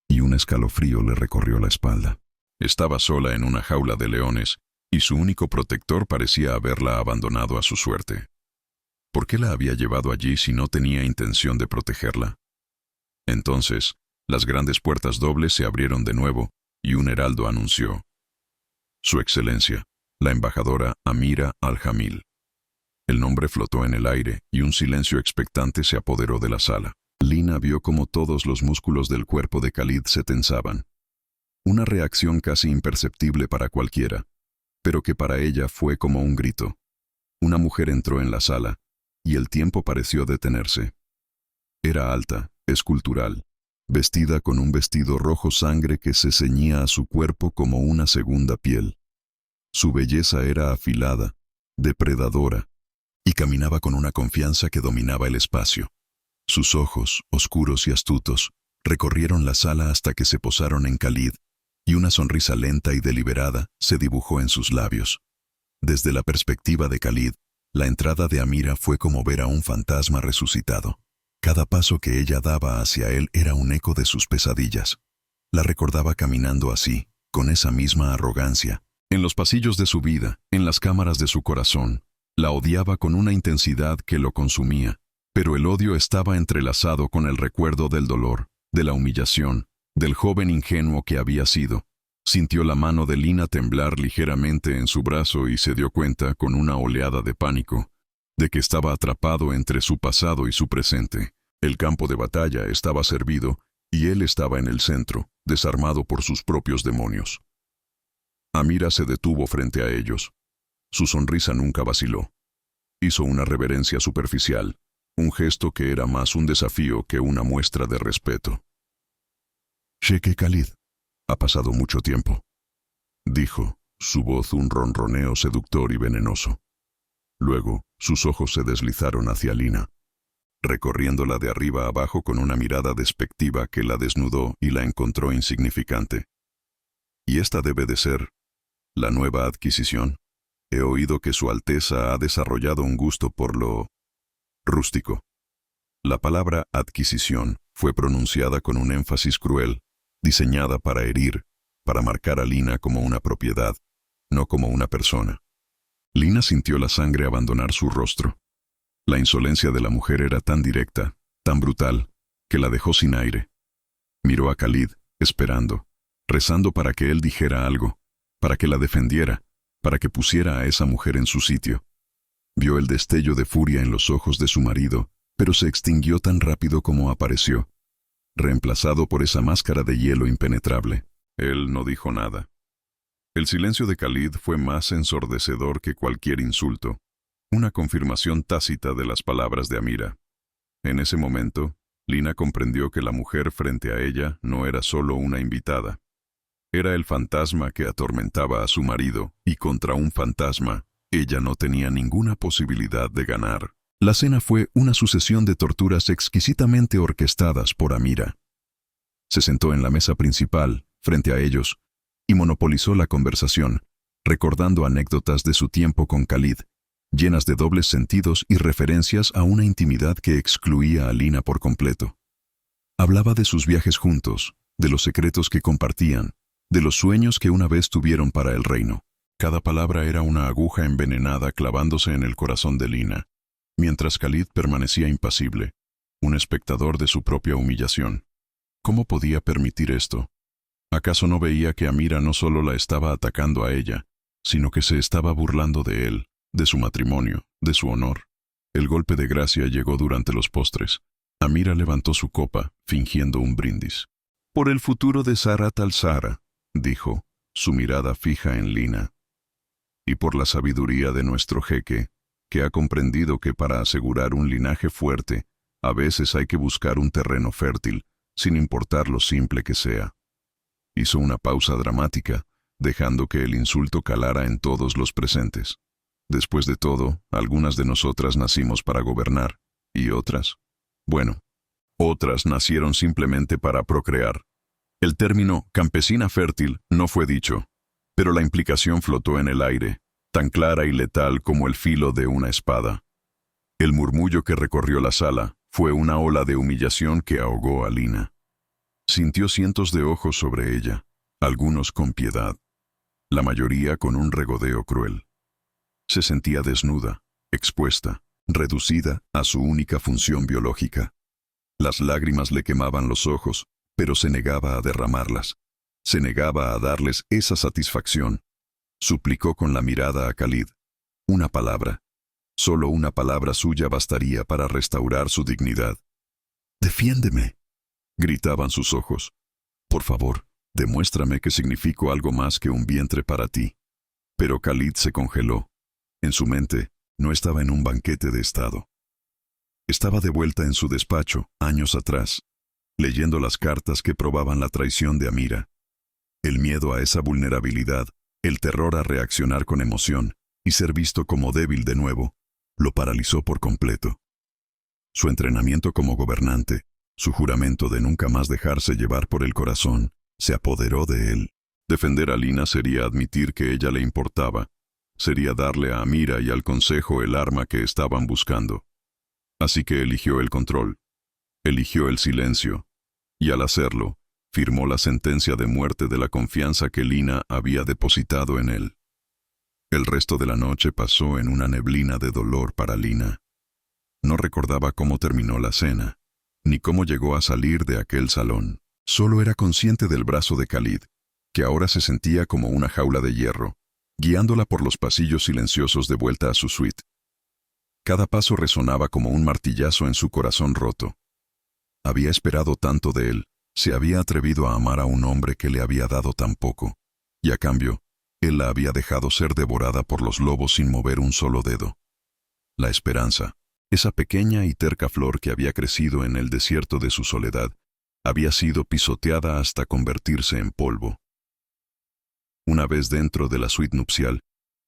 y un escalofrío le recorrió la espalda. Estaba sola en una jaula de leones, y su único protector parecía haberla abandonado a su suerte. ¿Por qué la había llevado allí si no tenía intención de protegerla? Entonces, las grandes puertas dobles se abrieron de nuevo, y un heraldo anunció: Su Excelencia, la embajadora Amira al-Jamil. El nombre flotó en el aire, y un silencio expectante se apoderó de la sala. Lina vio cómo todos los músculos del cuerpo de Khalid se tensaban. Una reacción casi imperceptible para cualquiera, pero que para ella fue como un grito. Una mujer entró en la sala, y el tiempo pareció detenerse. Era alta, escultural, vestida con un vestido rojo sangre que se ceñía a su cuerpo como una segunda piel. Su belleza era afilada, depredadora, y caminaba con una confianza que dominaba el espacio. Sus ojos, oscuros y astutos, recorrieron la sala hasta que se posaron en Khalid, y una sonrisa lenta y deliberada se dibujó en sus labios. Desde la perspectiva de Khalid, la entrada de Amira fue como ver a un fantasma resucitado. Cada paso que ella daba hacia él era un eco de sus pesadillas. La recordaba caminando así, con esa misma arrogancia. En los pasillos de su vida, en las cámaras de su corazón, la odiaba con una intensidad que lo consumía, pero el odio estaba entrelazado con el recuerdo del dolor, de la humillación, del joven ingenuo que había sido. Sintió la mano de Lina temblar ligeramente en su brazo y se dio cuenta, con una oleada de pánico, de que estaba atrapado entre su pasado y su presente. El campo de batalla estaba servido y él estaba en el centro, desarmado por sus propios demonios. Amira se detuvo frente a ellos. Su sonrisa nunca vaciló. Hizo una reverencia superficial, un gesto que era más un desafío que una muestra de respeto. «Sheikh Khalid, ha pasado mucho tiempo», dijo, su voz un ronroneo seductor y venenoso. Luego, sus ojos se deslizaron hacia Lina, recorriéndola de arriba a abajo con una mirada despectiva que la desnudó y la encontró insignificante. «¿Y esta debe de ser la nueva adquisición? He oído que Su Alteza ha desarrollado un gusto por lo rústico». La palabra adquisición fue pronunciada con un énfasis cruel, diseñada para herir, para marcar a Lina como una propiedad, no como una persona. Lina sintió la sangre abandonar su rostro. La insolencia de la mujer era tan directa, tan brutal, que la dejó sin aire. Miró a Khalid, esperando, rezando para que él dijera algo, para que la defendiera, para que pusiera a esa mujer en su sitio. Vio el destello de furia en los ojos de su marido, pero se extinguió tan rápido como apareció, reemplazado por esa máscara de hielo impenetrable. Él no dijo nada. El silencio de Khalid fue más ensordecedor que cualquier insulto, una confirmación tácita de las palabras de Amira. En ese momento, Lina comprendió que la mujer frente a ella no era solo una invitada. Era el fantasma que atormentaba a su marido, y contra un fantasma, ella no tenía ninguna posibilidad de ganar. La cena fue una sucesión de torturas exquisitamente orquestadas por Amira. Se sentó en la mesa principal, frente a ellos, y monopolizó la conversación, recordando anécdotas de su tiempo con Khalid, llenas de dobles sentidos y referencias a una intimidad que excluía a Lina por completo. Hablaba de sus viajes juntos, de los secretos que compartían, de los sueños que una vez tuvieron para el reino. Cada palabra era una aguja envenenada clavándose en el corazón de Lina, mientras Khalid permanecía impasible, un espectador de su propia humillación. ¿Cómo podía permitir esto? ¿Acaso no veía que Amira no solo la estaba atacando a ella, sino que se estaba burlando de él, de su matrimonio, de su honor? El golpe de gracia llegó durante los postres. Amira levantó su copa, fingiendo un brindis. «Por el futuro de Zarat al-Zahra», dijo, su mirada fija en Lina. «Y por la sabiduría de nuestro jeque, que ha comprendido que para asegurar un linaje fuerte, a veces hay que buscar un terreno fértil, sin importar lo simple que sea». Hizo una pausa dramática, dejando que el insulto calara en todos los presentes. Después de todo, algunas de nosotras nacimos para gobernar, y otras, bueno, otras nacieron simplemente para procrear. El término campesina fértil no fue dicho, pero la implicación flotó en el aire, tan clara y letal como el filo de una espada. El murmullo que recorrió la sala fue una ola de humillación que ahogó a Lina. Sintió cientos de ojos sobre ella, algunos con piedad, la mayoría con un regodeo cruel. Se sentía desnuda, expuesta, reducida a su única función biológica. Las lágrimas le quemaban los ojos, pero se negaba a derramarlas. Se negaba a darles esa satisfacción. Suplicó con la mirada a Khalid. Una palabra. Solo una palabra suya bastaría para restaurar su dignidad. «Defiéndeme», gritaban sus ojos. «Por favor, demuéstrame que significo algo más que un vientre para ti». Pero Khalid se congeló. En su mente, no estaba en un banquete de estado. Estaba de vuelta en su despacho, años atrás, leyendo las cartas que probaban la traición de Amira. El miedo a esa vulnerabilidad, el terror a reaccionar con emoción y ser visto como débil de nuevo, lo paralizó por completo. Su entrenamiento como gobernante, su juramento de nunca más dejarse llevar por el corazón, se apoderó de él. Defender a Lina sería admitir que ella le importaba, sería darle a Amira y al consejo el arma que estaban buscando. Así que eligió el control, eligió el silencio, y al hacerlo, firmó la sentencia de muerte de la confianza que Lina había depositado en él. El resto de la noche pasó en una neblina de dolor para Lina. No recordaba cómo terminó la cena, ni cómo llegó a salir de aquel salón. Solo era consciente del brazo de Khalid, que ahora se sentía como una jaula de hierro, guiándola por los pasillos silenciosos de vuelta a su suite. Cada paso resonaba como un martillazo en su corazón roto. Había esperado tanto de él, se había atrevido a amar a un hombre que le había dado tan poco, y a cambio, él la había dejado ser devorada por los lobos sin mover un solo dedo. La esperanza, esa pequeña y terca flor que había crecido en el desierto de su soledad, había sido pisoteada hasta convertirse en polvo. Una vez dentro de la suite nupcial,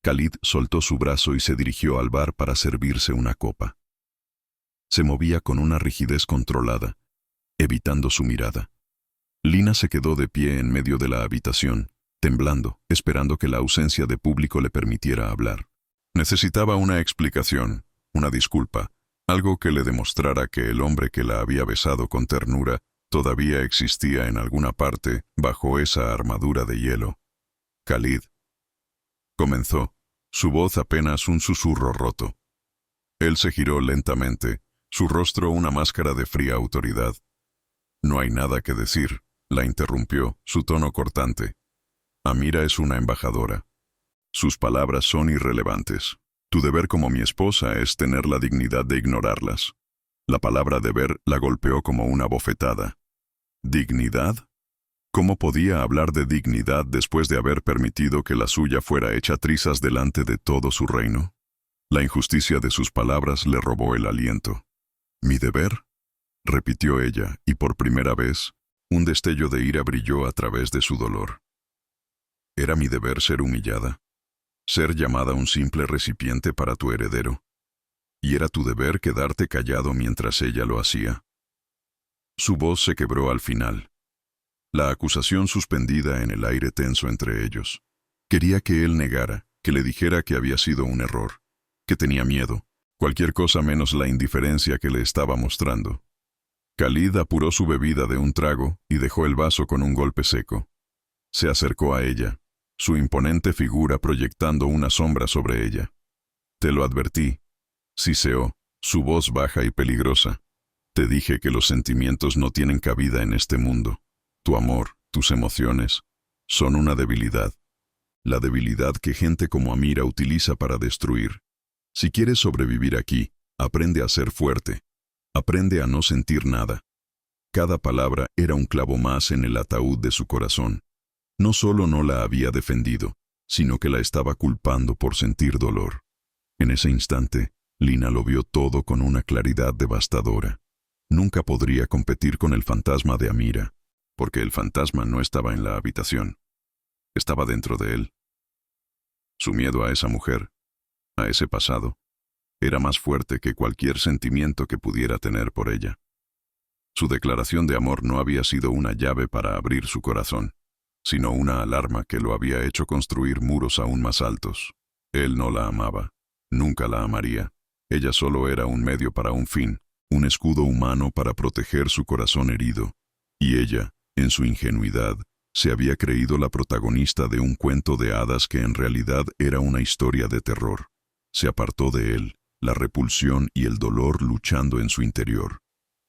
Khalid soltó su brazo y se dirigió al bar para servirse una copa. Se movía con una rigidez controlada, evitando su mirada. Lina se quedó de pie en medio de la habitación, temblando, esperando que la ausencia de público le permitiera hablar. Necesitaba una explicación, una disculpa, algo que le demostrara que el hombre que la había besado con ternura todavía existía en alguna parte bajo esa armadura de hielo. «Khalid», comenzó, su voz apenas un susurro roto. Él se giró lentamente, su rostro una máscara de fría autoridad. «No hay nada que decir», la interrumpió, su tono cortante. «Amira es una embajadora. Sus palabras son irrelevantes. Tu deber como mi esposa es tener la dignidad de ignorarlas». La palabra deber la golpeó como una bofetada. ¿Dignidad? ¿Cómo podía hablar de dignidad después de haber permitido que la suya fuera hecha trizas delante de todo su reino? La injusticia de sus palabras le robó el aliento. «¿Mi deber?», repitió ella, y por primera vez, un destello de ira brilló a través de su dolor. «¿Era mi deber ser humillada? ¿Ser llamada un simple recipiente para tu heredero? ¿Y era tu deber quedarte callado mientras ella lo hacía?» Su voz se quebró al final. La acusación suspendida en el aire tenso entre ellos. Quería que él negara, que le dijera que había sido un error, que tenía miedo, cualquier cosa menos la indiferencia que le estaba mostrando. Khalid apuró su bebida de un trago y dejó el vaso con un golpe seco. Se acercó a ella, su imponente figura proyectando una sombra sobre ella. «Te lo advertí», siseó, su voz baja y peligrosa. «Te dije que los sentimientos no tienen cabida en este mundo. Tu amor, tus emociones, son una debilidad. La debilidad que gente como Amira utiliza para destruir. Si quieres sobrevivir aquí, aprende a ser fuerte. Aprende a no sentir nada». Cada palabra era un clavo más en el ataúd de su corazón. No solo no la había defendido, sino que la estaba culpando por sentir dolor. En ese instante, Lina lo vio todo con una claridad devastadora. Nunca podría competir con el fantasma de Amira, porque el fantasma no estaba en la habitación. Estaba dentro de él. Su miedo a esa mujer, a ese pasado, era más fuerte que cualquier sentimiento que pudiera tener por ella. Su declaración de amor no había sido una llave para abrir su corazón, sino una alarma que lo había hecho construir muros aún más altos. Él no la amaba. Nunca la amaría. Ella solo era un medio para un fin, un escudo humano para proteger su corazón herido. Y ella, en su ingenuidad, se había creído la protagonista de un cuento de hadas que en realidad era una historia de terror. Se apartó de él, la repulsión y el dolor luchando en su interior.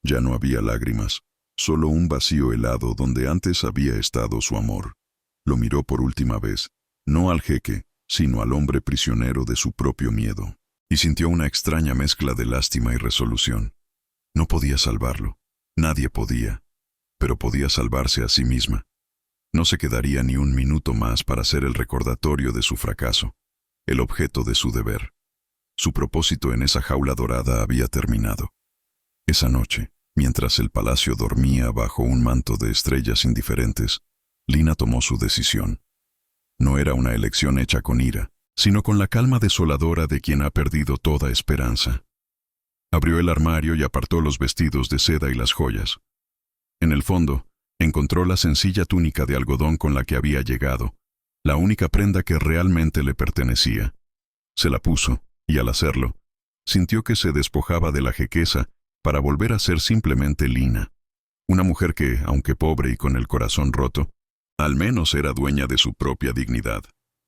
Ya no había lágrimas, solo un vacío helado donde antes había estado su amor. Lo miró por última vez, no al jeque, sino al hombre prisionero de su propio miedo, y sintió una extraña mezcla de lástima y resolución. No podía salvarlo, nadie podía, pero podía salvarse a sí misma. No se quedaría ni un minuto más para ser el recordatorio de su fracaso, el objeto de su deber. Su propósito en esa jaula dorada había terminado. Esa noche, mientras el palacio dormía bajo un manto de estrellas indiferentes, Lina tomó su decisión. No era una elección hecha con ira, sino con la calma desoladora de quien ha perdido toda esperanza. Abrió el armario y apartó los vestidos de seda y las joyas. En el fondo, encontró la sencilla túnica de algodón con la que había llegado, la única prenda que realmente le pertenecía. Se la puso, y al hacerlo, sintió que se despojaba de la jequeza para volver a ser simplemente Lina, una mujer que, aunque pobre y con el corazón roto, al menos era dueña de su propia dignidad.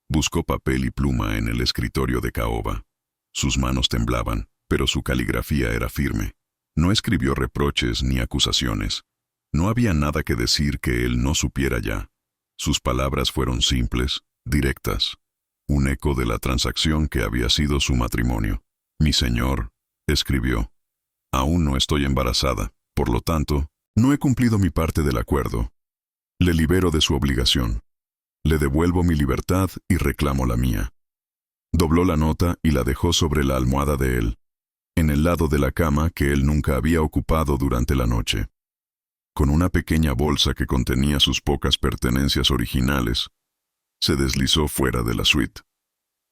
Buscó papel y pluma en el escritorio de caoba. Sus manos temblaban, pero su caligrafía era firme. No escribió reproches ni acusaciones. No había nada que decir que él no supiera ya. Sus palabras fueron simples, directas, un eco de la transacción que había sido su matrimonio. «Mi señor», escribió, «aún no estoy embarazada, por lo tanto, no he cumplido mi parte del acuerdo. Le libero de su obligación. Le devuelvo mi libertad y reclamo la mía». Dobló la nota y la dejó sobre la almohada de él, en el lado de la cama que él nunca había ocupado durante la noche. Con una pequeña bolsa que contenía sus pocas pertenencias originales, se deslizó fuera de la suite.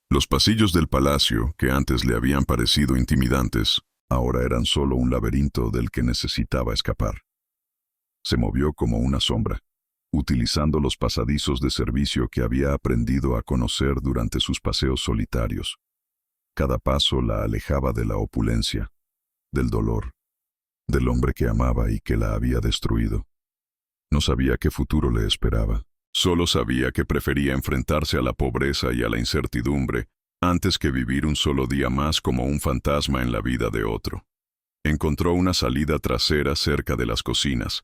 Los pasillos del palacio, que antes le habían parecido intimidantes, ahora eran solo un laberinto del que necesitaba escapar. Se movió como una sombra, utilizando los pasadizos de servicio que había aprendido a conocer durante sus paseos solitarios. Cada paso la alejaba de la opulencia, del dolor, del hombre que amaba y que la había destruido. No sabía qué futuro le esperaba. Solo sabía que prefería enfrentarse a la pobreza y a la incertidumbre antes que vivir un solo día más como un fantasma en la vida de otro. Encontró una salida trasera cerca de las cocinas,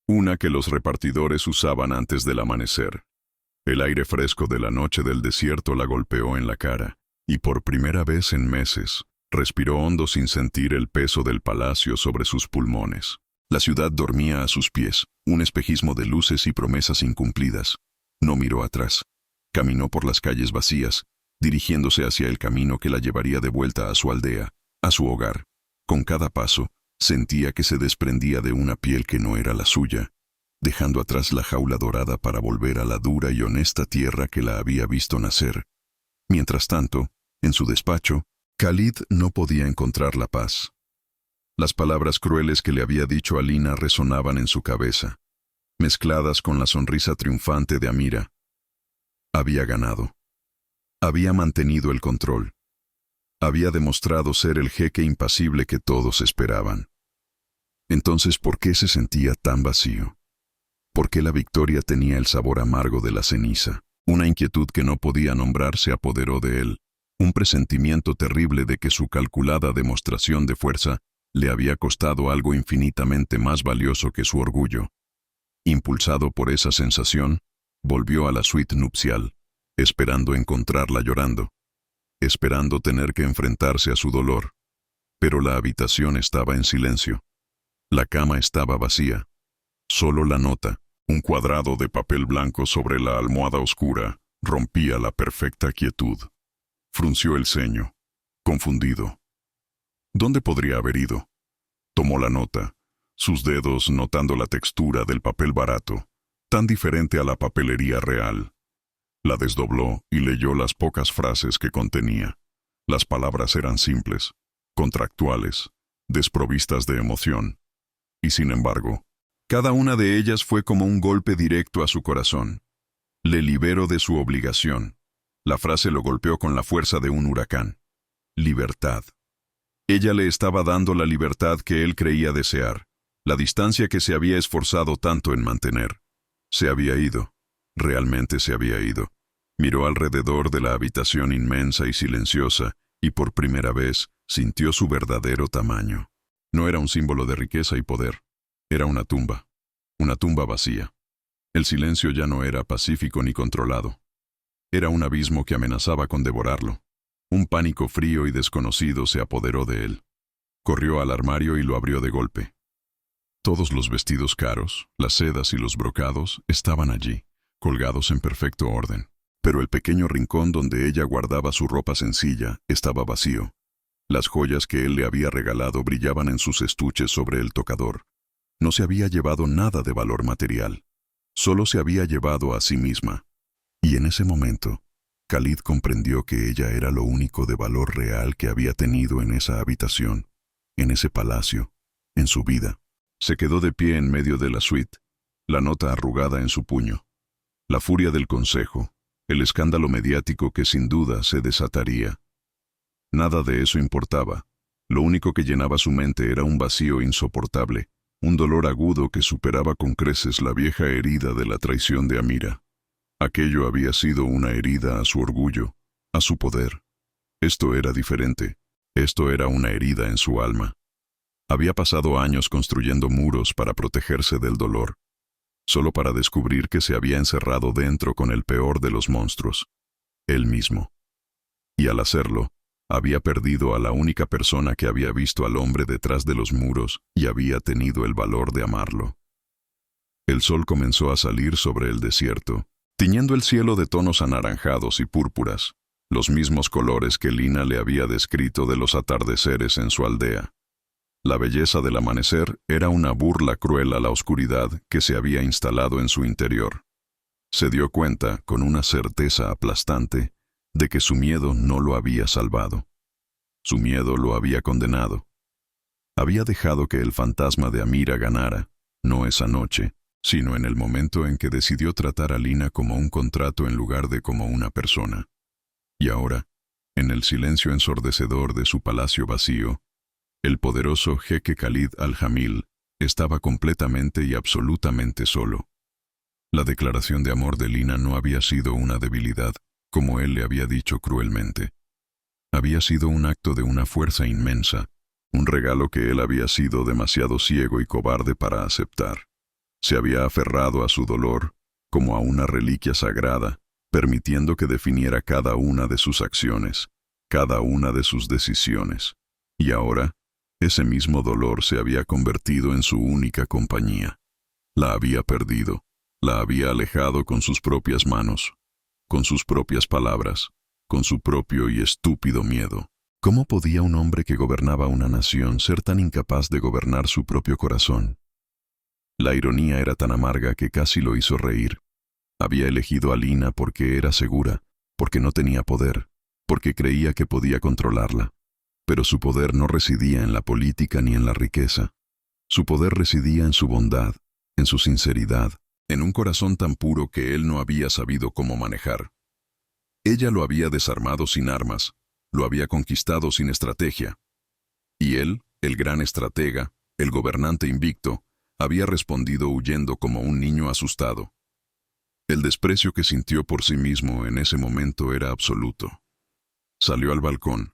una que los repartidores usaban antes del amanecer. El aire fresco de la noche del desierto la golpeó en la cara, y por primera vez en meses, respiró hondo sin sentir el peso del palacio sobre sus pulmones. La ciudad dormía a sus pies, un espejismo de luces y promesas incumplidas. No miró atrás. Caminó por las calles vacías, dirigiéndose hacia el camino que la llevaría de vuelta a su aldea, a su hogar. Con cada paso, sentía que se desprendía de una piel que no era la suya, dejando atrás la jaula dorada para volver a la dura y honesta tierra que la había visto nacer. Mientras tanto, en su despacho, Khalid no podía encontrar la paz. Las palabras crueles que le había dicho a Lina resonaban en su cabeza, mezcladas con la sonrisa triunfante de Amira. Había ganado. Había mantenido el control. Había demostrado ser el jeque impasible que todos esperaban. Entonces, ¿por qué se sentía tan vacío? ¿Por qué la victoria tenía el sabor amargo de la ceniza? Una inquietud que no podía nombrar se apoderó de él, un presentimiento terrible de que su calculada demostración de fuerza le había costado algo infinitamente más valioso que su orgullo. Impulsado por esa sensación, volvió a la suite nupcial, esperando encontrarla llorando, esperando tener que enfrentarse a su dolor. Pero la habitación estaba en silencio. La cama estaba vacía. Solo la nota, un cuadrado de papel blanco sobre la almohada oscura, rompía la perfecta quietud. Frunció el ceño, confundido. ¿Dónde podría haber ido? Tomó la nota, sus dedos notando la textura del papel barato, tan diferente a la papelería real. La desdobló y leyó las pocas frases que contenía. Las palabras eran simples, contractuales, desprovistas de emoción. Y sin embargo, cada una de ellas fue como un golpe directo a su corazón. Le libero de su obligación. La frase lo golpeó con la fuerza de un huracán. Libertad. Ella le estaba dando la libertad que él creía desear, la distancia que se había esforzado tanto en mantener. Se había ido. Realmente se había ido. Miró alrededor de la habitación inmensa y silenciosa, y por primera vez sintió su verdadero tamaño. No era un símbolo de riqueza y poder. Era una tumba vacía. El silencio ya no era pacífico ni controlado. Era un abismo que amenazaba con devorarlo. Un pánico frío y desconocido se apoderó de él. Corrió al armario y lo abrió de golpe. Todos los vestidos caros, las sedas y los brocados estaban allí, colgados en perfecto orden. Pero el pequeño rincón donde ella guardaba su ropa sencilla estaba vacío. Las joyas que él le había regalado brillaban en sus estuches sobre el tocador. No se había llevado nada de valor material. Solo se había llevado a sí misma. Y en ese momento, Khalid comprendió que ella era lo único de valor real que había tenido en esa habitación, en ese palacio, en su vida. Se quedó de pie en medio de la suite, la nota arrugada en su puño. La furia del consejo, el escándalo mediático que sin duda se desataría. Nada de eso importaba. Lo único que llenaba su mente era un vacío insoportable, un dolor agudo que superaba con creces la vieja herida de la traición de Amira. Aquello había sido una herida a su orgullo, a su poder. Esto era diferente. Esto era una herida en su alma. Había pasado años construyendo muros para protegerse del dolor, solo para descubrir que se había encerrado dentro con el peor de los monstruos, él mismo. Y al hacerlo, había perdido a la única persona que había visto al hombre detrás de los muros y había tenido el valor de amarlo. El sol comenzó a salir sobre el desierto, tiñendo el cielo de tonos anaranjados y púrpuras, los mismos colores que Lina le había descrito de los atardeceres en su aldea. La belleza del amanecer era una burla cruel a la oscuridad que se había instalado en su interior. Se dio cuenta, con una certeza aplastante, de que su miedo no lo había salvado. Su miedo lo había condenado. Había dejado que el fantasma de Amira ganara, no esa noche, sino en el momento en que decidió tratar a Lina como un contrato en lugar de como una persona. Y ahora, en el silencio ensordecedor de su palacio vacío, el poderoso jeque Khalid al-Jamil estaba completamente y absolutamente solo. La declaración de amor de Lina no había sido una debilidad, como él le había dicho cruelmente. Había sido un acto de una fuerza inmensa, un regalo que él había sido demasiado ciego y cobarde para aceptar. Se había aferrado a su dolor, como a una reliquia sagrada, permitiendo que definiera cada una de sus acciones, cada una de sus decisiones. Y ahora, ese mismo dolor se había convertido en su única compañía. La había perdido, la había alejado con sus propias manos, con sus propias palabras, con su propio y estúpido miedo. ¿Cómo podía un hombre que gobernaba una nación ser tan incapaz de gobernar su propio corazón? La ironía era tan amarga que casi lo hizo reír. Había elegido a Lina porque era segura, porque no tenía poder, porque creía que podía controlarla. Pero su poder no residía en la política ni en la riqueza. Su poder residía en su bondad, en su sinceridad, en un corazón tan puro que él no había sabido cómo manejar. Ella lo había desarmado sin armas, lo había conquistado sin estrategia. Y él, el gran estratega, el gobernante invicto, había respondido huyendo como un niño asustado. El desprecio que sintió por sí mismo en ese momento era absoluto. Salió al balcón,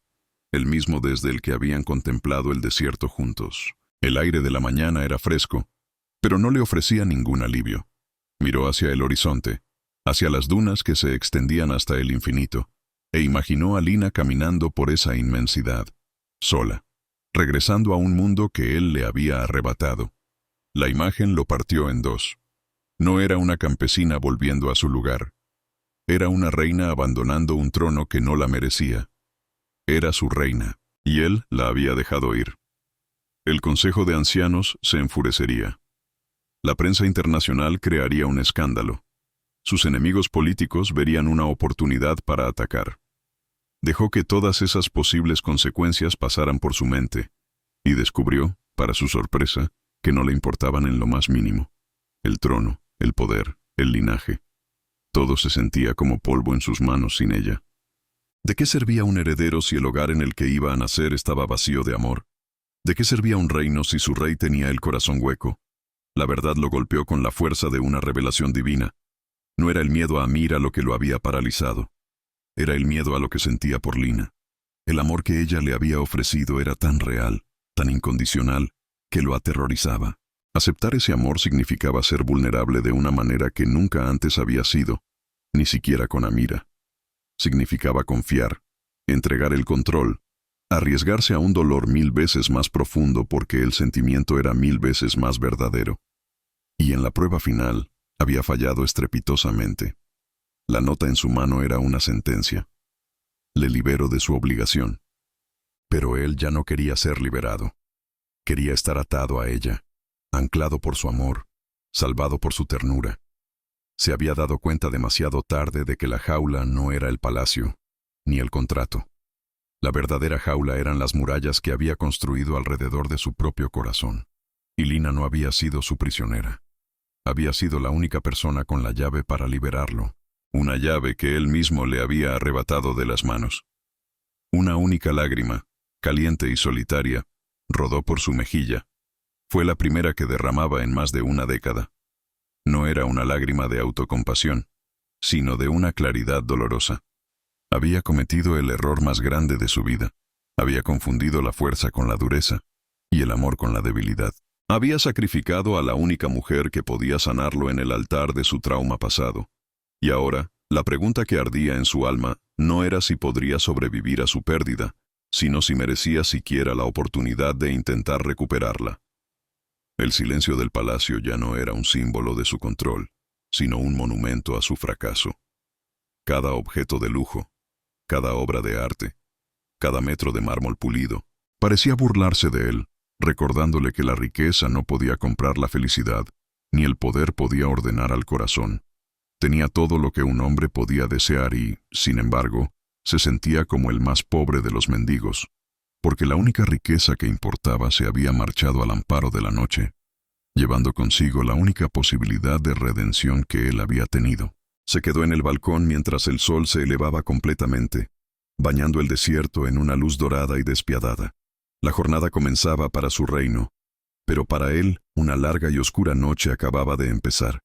el mismo desde el que habían contemplado el desierto juntos. El aire de la mañana era fresco, pero no le ofrecía ningún alivio. Miró hacia el horizonte, hacia las dunas que se extendían hasta el infinito, e imaginó a Lina caminando por esa inmensidad, sola, regresando a un mundo que él le había arrebatado. La imagen lo partió en dos. No era una campesina volviendo a su lugar. Era una reina abandonando un trono que no la merecía. Era su reina, y él la había dejado ir. El Consejo de Ancianos se enfurecería. La prensa internacional crearía un escándalo. Sus enemigos políticos verían una oportunidad para atacar. Dejó que todas esas posibles consecuencias pasaran por su mente, y descubrió, para su sorpresa, que no le importaban en lo más mínimo. El trono, el poder, el linaje. Todo se sentía como polvo en sus manos sin ella. ¿De qué servía un heredero si el hogar en el que iba a nacer estaba vacío de amor? ¿De qué servía un reino si su rey tenía el corazón hueco? La verdad lo golpeó con la fuerza de una revelación divina. No era el miedo a Amira lo que lo había paralizado. Era el miedo a lo que sentía por Lina. El amor que ella le había ofrecido era tan real, tan incondicional, que lo aterrorizaba. Aceptar ese amor significaba ser vulnerable de una manera que nunca antes había sido, ni siquiera con Amira. Significaba confiar, entregar el control, arriesgarse a un dolor 1000 veces más profundo porque el sentimiento era 1000 veces más verdadero. Y en la prueba final, había fallado estrepitosamente. La nota en su mano era una sentencia. Le libero de su obligación. Pero él ya no quería ser liberado. Quería estar atado a ella, anclado por su amor, salvado por su ternura. Se había dado cuenta demasiado tarde de que la jaula no era el palacio, ni el contrato. La verdadera jaula eran las murallas que había construido alrededor de su propio corazón. Y Lina no había sido su prisionera. Había sido la única persona con la llave para liberarlo. Una llave que él mismo le había arrebatado de las manos. Una única lágrima, caliente y solitaria, rodó por su mejilla. Fue la primera que derramaba en más de una década. No era una lágrima de autocompasión, sino de una claridad dolorosa. Había cometido el error más grande de su vida. Había confundido la fuerza con la dureza y el amor con la debilidad. Había sacrificado a la única mujer que podía sanarlo en el altar de su trauma pasado. Y ahora, la pregunta que ardía en su alma no era si podría sobrevivir a su pérdida, sino si merecía siquiera la oportunidad de intentar recuperarla. El silencio del palacio ya no era un símbolo de su control, sino un monumento a su fracaso. Cada objeto de lujo, cada obra de arte, cada metro de mármol pulido, parecía burlarse de él, recordándole que la riqueza no podía comprar la felicidad, ni el poder podía ordenar al corazón. Tenía todo lo que un hombre podía desear y, sin embargo, se sentía como el más pobre de los mendigos, porque la única riqueza que importaba se había marchado al amparo de la noche, llevando consigo la única posibilidad de redención que él había tenido. Se quedó en el balcón mientras el sol se elevaba completamente, bañando el desierto en una luz dorada y despiadada. La jornada comenzaba para su reino, pero para él una larga y oscura noche acababa de empezar.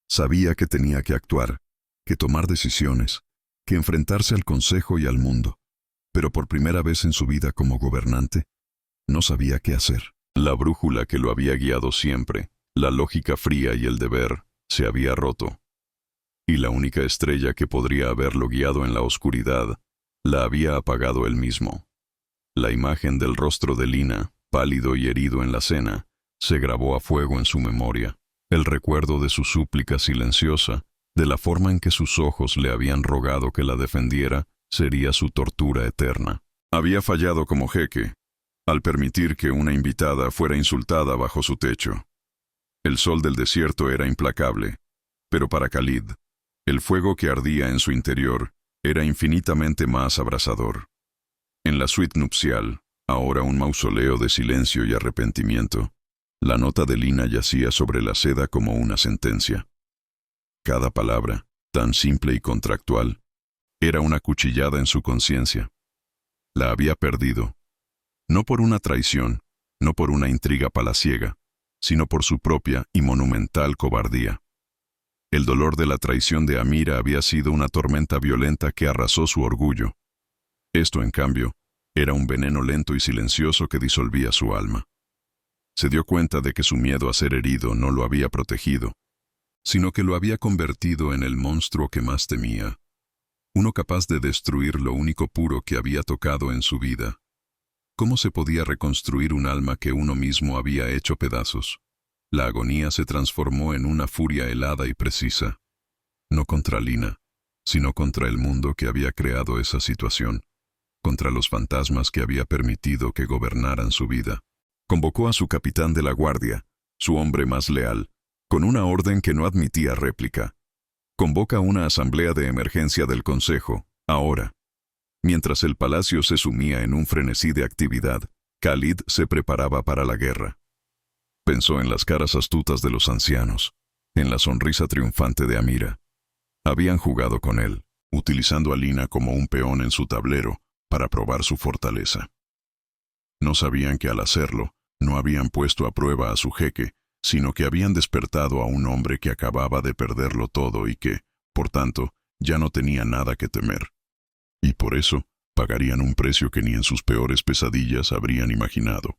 Sabía que tenía que actuar, que tomar decisiones, que enfrentarse al consejo y al mundo, pero por primera vez en su vida como gobernante, no sabía qué hacer. La brújula que lo había guiado siempre, la lógica fría y el deber, se había roto. Y la única estrella que podría haberlo guiado en la oscuridad, la había apagado él mismo. La imagen del rostro de Lina, pálido y herido en la cena, se grabó a fuego en su memoria. El recuerdo de su súplica silenciosa, de la forma en que sus ojos le habían rogado que la defendiera, sería su tortura eterna. Había fallado como jeque, al permitir que una invitada fuera insultada bajo su techo. El sol del desierto era implacable, pero para Khalid, el fuego que ardía en su interior era infinitamente más abrasador. En la suite nupcial, ahora un mausoleo de silencio y arrepentimiento, la nota de Lina yacía sobre la seda como una sentencia. Cada palabra, tan simple y contractual, era una cuchillada en su conciencia. La había perdido, no por una traición, no por una intriga palaciega, sino por su propia y monumental cobardía. El dolor de la traición de Amira había sido una tormenta violenta que arrasó su orgullo. Esto, en cambio, era un veneno lento y silencioso que disolvía su alma. Se dio cuenta de que su miedo a ser herido no lo había protegido, sino que lo había convertido en el monstruo que más temía, uno capaz de destruir lo único puro que había tocado en su vida. ¿Cómo se podía reconstruir un alma que uno mismo había hecho pedazos? La agonía se transformó en una furia helada y precisa, no contra Lina, sino contra el mundo que había creado esa situación, contra los fantasmas que había permitido que gobernaran su vida. Convocó a su capitán de la guardia, su hombre más leal, con una orden que no admitía réplica. Convoca una asamblea de emergencia del Consejo, ahora. Mientras el palacio se sumía en un frenesí de actividad, Khalid se preparaba para la guerra. Pensó en las caras astutas de los ancianos, en la sonrisa triunfante de Amira. Habían jugado con él, utilizando a Lina como un peón en su tablero para probar su fortaleza. No sabían que al hacerlo, no habían puesto a prueba a su jeque, sino que habían despertado a un hombre que acababa de perderlo todo y que, por tanto, ya no tenía nada que temer. Y por eso, pagarían un precio que ni en sus peores pesadillas habrían imaginado.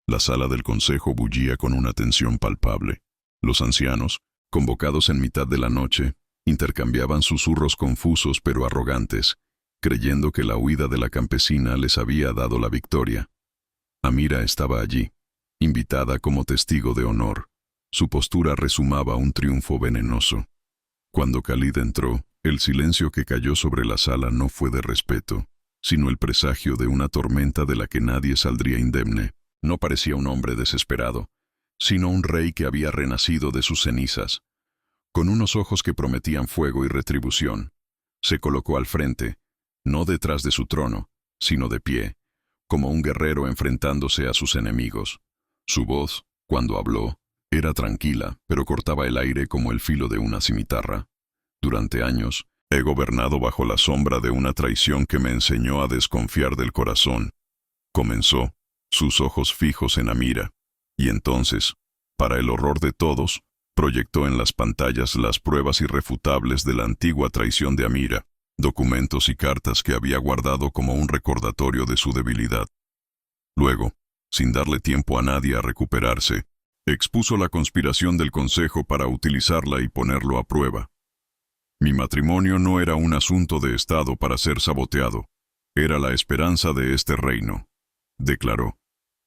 La sala del consejo bullía con una tensión palpable. Los ancianos, convocados en mitad de la noche, intercambiaban susurros confusos pero arrogantes, creyendo que la huida de la campesina les había dado la victoria. Amira estaba allí, invitada como testigo de honor. Su postura rezumaba un triunfo venenoso. Cuando Khalid entró, el silencio que cayó sobre la sala no fue de respeto, sino el presagio de una tormenta de la que nadie saldría indemne. No parecía un hombre desesperado, sino un rey que había renacido de sus cenizas. Con unos ojos que prometían fuego y retribución, se colocó al frente, no detrás de su trono, sino de pie, como un guerrero enfrentándose a sus enemigos. Su voz, cuando habló, era tranquila, pero cortaba el aire como el filo de una cimitarra. Durante años, he gobernado bajo la sombra de una traición que me enseñó a desconfiar del corazón. Comenzó, sus ojos fijos en Amira, y entonces, para el horror de todos, proyectó en las pantallas las pruebas irrefutables de la antigua traición de Amira, documentos y cartas que había guardado como un recordatorio de su debilidad. Luego, sin darle tiempo a nadie a recuperarse, expuso la conspiración del consejo para utilizarla y ponerlo a prueba. Mi matrimonio no era un asunto de Estado para ser saboteado, era la esperanza de este reino, declaró.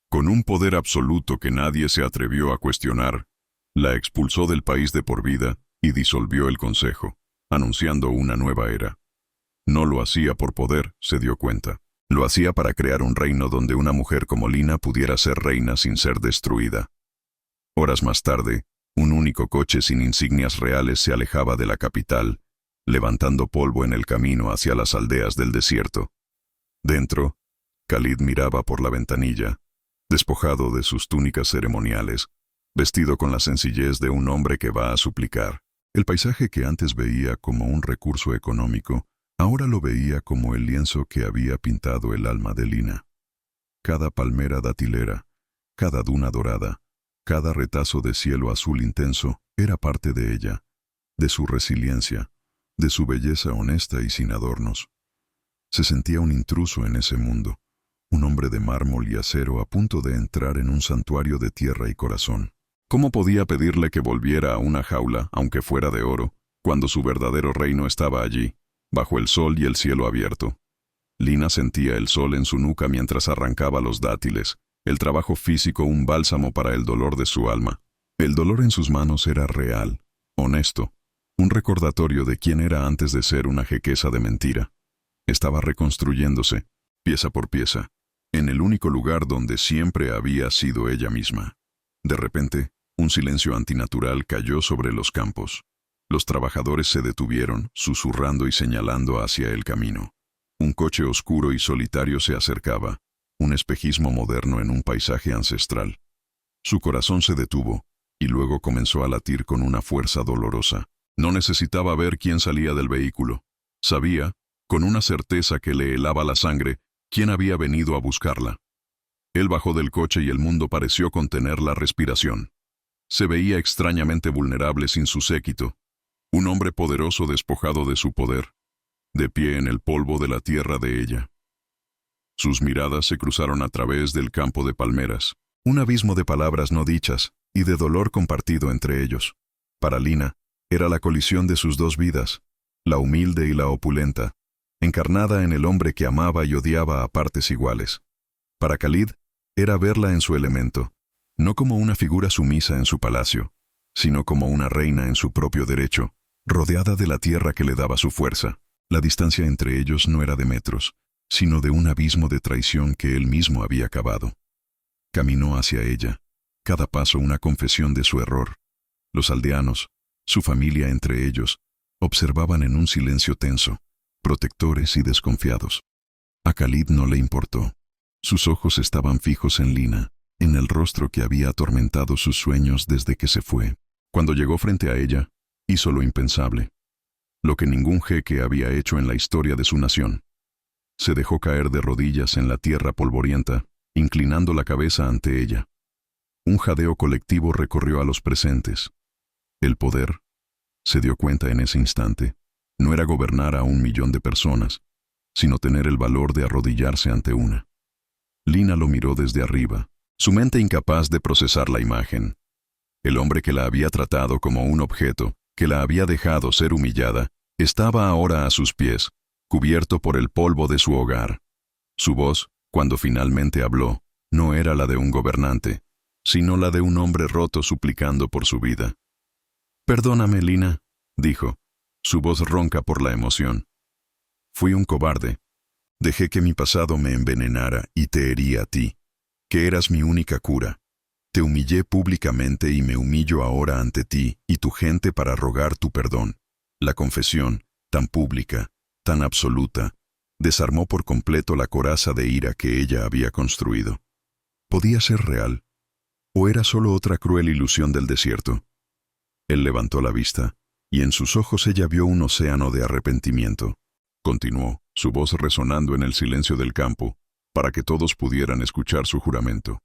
Con un poder absoluto que nadie se atrevió a cuestionar, la expulsó del país de por vida y disolvió el consejo, anunciando una nueva era. No lo hacía por poder, se dio cuenta. Lo hacía para crear un reino donde una mujer como Lina pudiera ser reina sin ser destruida. Horas más tarde, un único coche sin insignias reales se alejaba de la capital, levantando polvo en el camino hacia las aldeas del desierto. Dentro, Khalid miraba por la ventanilla, despojado de sus túnicas ceremoniales, vestido con la sencillez de un hombre que va a suplicar. El paisaje que antes veía como un recurso económico, ahora lo veía como el lienzo que había pintado el alma de Lina. Cada palmera datilera, cada duna dorada, cada retazo de cielo azul intenso era parte de ella, de su resiliencia, de su belleza honesta y sin adornos. Se sentía un intruso en ese mundo, un hombre de mármol y acero a punto de entrar en un santuario de tierra y corazón. ¿Cómo podía pedirle que volviera a una jaula, aunque fuera de oro, cuando su verdadero reino estaba allí, bajo el sol y el cielo abierto? Lina sentía el sol en su nuca mientras arrancaba los dátiles, el trabajo físico un bálsamo para el dolor de su alma. El dolor en sus manos era real, honesto, un recordatorio de quién era antes de ser una jequesa de mentira. Estaba reconstruyéndose, pieza por pieza, en el único lugar donde siempre había sido ella misma. De repente, un silencio antinatural cayó sobre los campos. Los trabajadores se detuvieron, susurrando y señalando hacia el camino. Un coche oscuro y solitario se acercaba, un espejismo moderno en un paisaje ancestral. Su corazón se detuvo, y luego comenzó a latir con una fuerza dolorosa. No necesitaba ver quién salía del vehículo. Sabía, con una certeza que le helaba la sangre, quién había venido a buscarla. Él bajó del coche y el mundo pareció contener la respiración. Se veía extrañamente vulnerable sin su séquito. Un hombre poderoso despojado de su poder, de pie en el polvo de la tierra de ella. Sus miradas se cruzaron a través del campo de palmeras. Un abismo de palabras no dichas y de dolor compartido entre ellos. Para Lina, era la colisión de sus dos vidas, la humilde y la opulenta, encarnada en el hombre que amaba y odiaba a partes iguales. Para Khalid, era verla en su elemento, no como una figura sumisa en su palacio, sino como una reina en su propio derecho, rodeada de la tierra que le daba su fuerza. La distancia entre ellos no era de metros, sino de un abismo de traición que él mismo había cavado. Caminó hacia ella, cada paso una confesión de su error. Los aldeanos, su familia entre ellos, observaban en un silencio tenso, protectores y desconfiados. A Khalid no le importó. Sus ojos estaban fijos en Lina, en el rostro que había atormentado sus sueños desde que se fue. Cuando llegó frente a ella, hizo lo impensable. lo que ningún jeque había hecho en la historia de su nación. Se dejó caer de rodillas en la tierra polvorienta, inclinando la cabeza ante ella. Un jadeo colectivo recorrió a los presentes. El poder, se dio cuenta en ese instante, no era gobernar a 1.000.000 de personas, sino tener el valor de arrodillarse ante una. Lina lo miró desde arriba, su mente incapaz de procesar la imagen. El hombre que la había tratado como un objeto, que la había dejado ser humillada, estaba ahora a sus pies, cubierto por el polvo de su hogar. Su voz, cuando finalmente habló, no era la de un gobernante, sino la de un hombre roto suplicando por su vida. «Perdóname, Lina», dijo, su voz ronca por la emoción. «Fui un cobarde. Dejé que mi pasado me envenenara y te hería a ti, que eras mi única cura. Te humillé públicamente y me humillo ahora ante ti y tu gente para rogar tu perdón». La confesión, tan pública, tan absoluta, desarmó por completo la coraza de ira que ella había construido. ¿Podía ser real? ¿O era solo otra cruel ilusión del desierto? Él levantó la vista, y en sus ojos ella vio un océano de arrepentimiento. Continuó, su voz resonando en el silencio del campo, para que todos pudieran escuchar su juramento.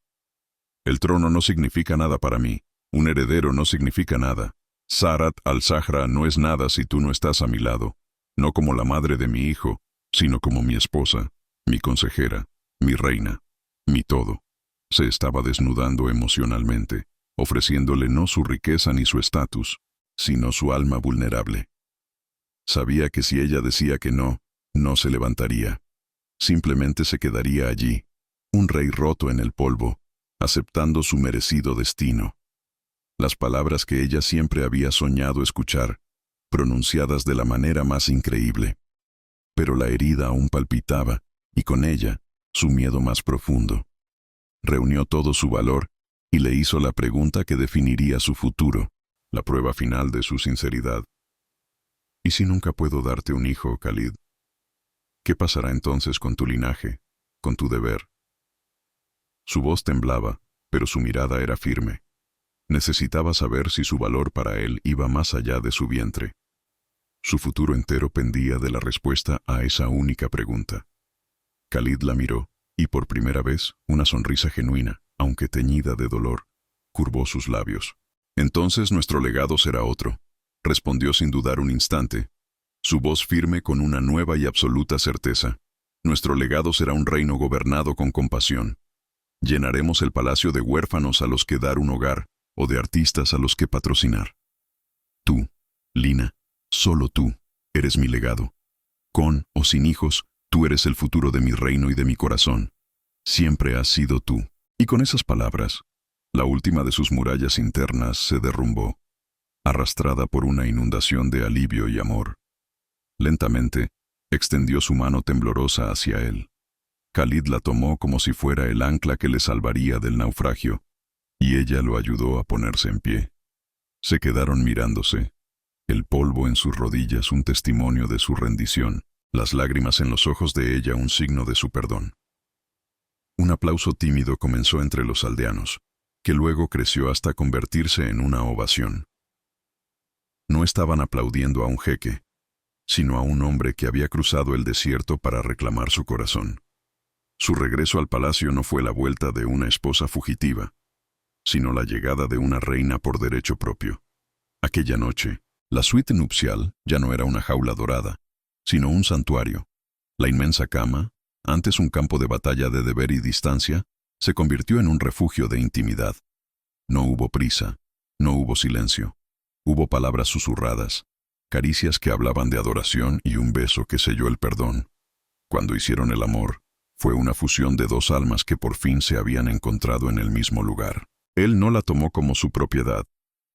«El trono no significa nada para mí, un heredero no significa nada. Sarat al-Zahra no es nada si tú no estás a mi lado, no como la madre de mi hijo, sino como mi esposa, mi consejera, mi reina, mi todo». Se estaba desnudando emocionalmente, ofreciéndole no su riqueza ni su estatus, sino su alma vulnerable. Sabía que si ella decía que no, no se levantaría. Simplemente se quedaría allí, un rey roto en el polvo, aceptando su merecido destino. Las palabras que ella siempre había soñado escuchar, pronunciadas de la manera más increíble. Pero la herida aún palpitaba, y con ella, su miedo más profundo. Reunió todo su valor y le hizo la pregunta que definiría su futuro, la prueba final de su sinceridad. «¿Y si nunca puedo darte un hijo, Khalid? ¿Qué pasará entonces con tu linaje, con tu deber?» Su voz temblaba, pero su mirada era firme. Necesitaba saber si su valor para él iba más allá de su vientre. Su futuro entero pendía de la respuesta a esa única pregunta. Khalid la miró, y por primera vez, una sonrisa genuina, aunque teñida de dolor, curvó sus labios. «Entonces nuestro legado será otro», respondió sin dudar un instante, su voz firme con una nueva y absoluta certeza. «Nuestro legado será un reino gobernado con compasión. Llenaremos el palacio de huérfanos a los que dar un hogar, o de artistas a los que patrocinar. Tú, Lina, solo tú, eres mi legado. Con o sin hijos, tú eres el futuro de mi reino y de mi corazón. Siempre has sido tú». Y con esas palabras, la última de sus murallas internas se derrumbó, arrastrada por una inundación de alivio y amor. Lentamente, extendió su mano temblorosa hacia él. Khalid la tomó como si fuera el ancla que le salvaría del naufragio, y ella lo ayudó a ponerse en pie. Se quedaron mirándose, el polvo en sus rodillas un testimonio de su rendición, las lágrimas en los ojos de ella un signo de su perdón. Un aplauso tímido comenzó entre los aldeanos, que luego creció hasta convertirse en una ovación. No estaban aplaudiendo a un jeque, sino a un hombre que había cruzado el desierto para reclamar su corazón. Su regreso al palacio no fue la vuelta de una esposa fugitiva, sino la llegada de una reina por derecho propio. Aquella noche, la suite nupcial ya no era una jaula dorada, sino un santuario. La inmensa cama, antes un campo de batalla de deber y distancia, se convirtió en un refugio de intimidad. No hubo prisa, no hubo silencio. Hubo palabras susurradas, caricias que hablaban de adoración y un beso que selló el perdón. Cuando hicieron el amor, fue una fusión de dos almas que por fin se habían encontrado en el mismo lugar. Él no la tomó como su propiedad,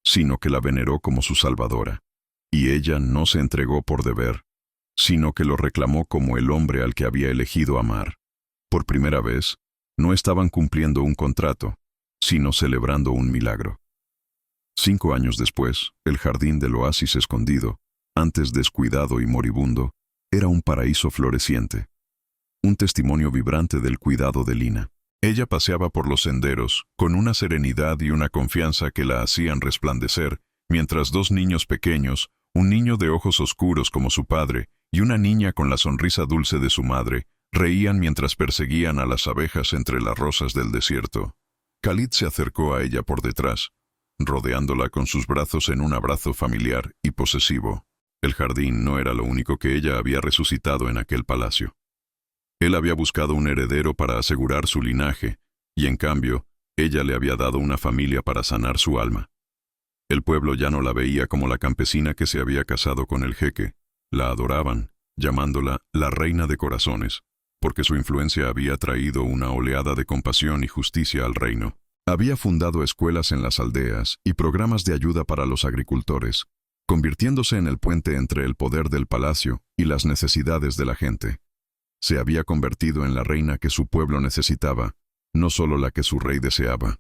sino que la veneró como su salvadora. Y ella no se entregó por deber, sino que lo reclamó como el hombre al que había elegido amar. Por primera vez, no estaban cumpliendo un contrato, sino celebrando un milagro. 5 años después, el jardín del oasis escondido, antes descuidado y moribundo, era un paraíso floreciente. Un testimonio vibrante del cuidado de Lina. Ella paseaba por los senderos, con una serenidad y una confianza que la hacían resplandecer, mientras 2 niños pequeños, Un niño de ojos oscuros como su padre y una niña con la sonrisa dulce de su madre reían mientras perseguían a las abejas entre las rosas del desierto. Khalid se acercó a ella por detrás, rodeándola con sus brazos en un abrazo familiar y posesivo. El jardín no era lo único que ella había resucitado en aquel palacio. Él había buscado un heredero para asegurar su linaje, y en cambio, ella le había dado una familia para sanar su alma. El pueblo ya no la veía como la campesina que se había casado con el jeque. La adoraban, llamándola la reina de corazones, porque su influencia había traído una oleada de compasión y justicia al reino. Había fundado escuelas en las aldeas y programas de ayuda para los agricultores, convirtiéndose en el puente entre el poder del palacio y las necesidades de la gente. Se había convertido en la reina que su pueblo necesitaba, no solo la que su rey deseaba.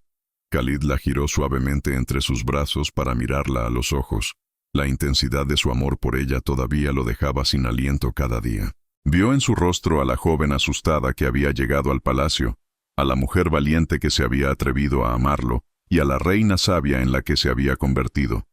Khalid la giró suavemente entre sus brazos para mirarla a los ojos. La intensidad de su amor por ella todavía lo dejaba sin aliento cada día. Vio en su rostro a la joven asustada que había llegado al palacio, a la mujer valiente que se había atrevido a amarlo y a la reina sabia en la que se había convertido.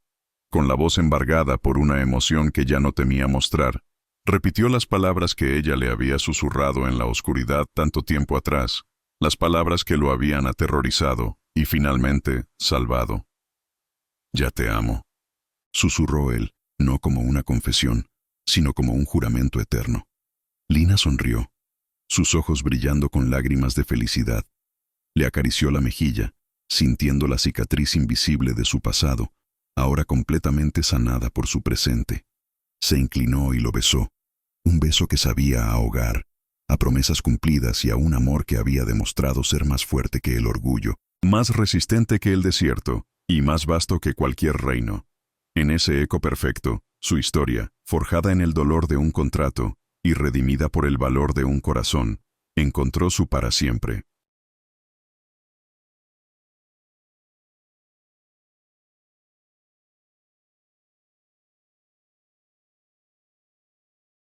Con la voz embargada por una emoción que ya no temía mostrar, repitió las palabras que ella le había susurrado en la oscuridad tanto tiempo atrás, las palabras que lo habían aterrorizado y finalmente salvado. «Ya te amo», susurró él, no como una confesión, sino como un juramento eterno. Lina sonrió, sus ojos brillando con lágrimas de felicidad. Le acarició la mejilla, sintiendo la cicatriz invisible de su pasado, ahora completamente sanada por su presente. Se inclinó y lo besó, un beso que sabía a ahogar, a promesas cumplidas y a un amor que había demostrado ser más fuerte que el orgullo, más resistente que el desierto y más vasto que cualquier reino. En ese eco perfecto, su historia, forjada en el dolor de un contrato y redimida por el valor de un corazón, encontró su para siempre.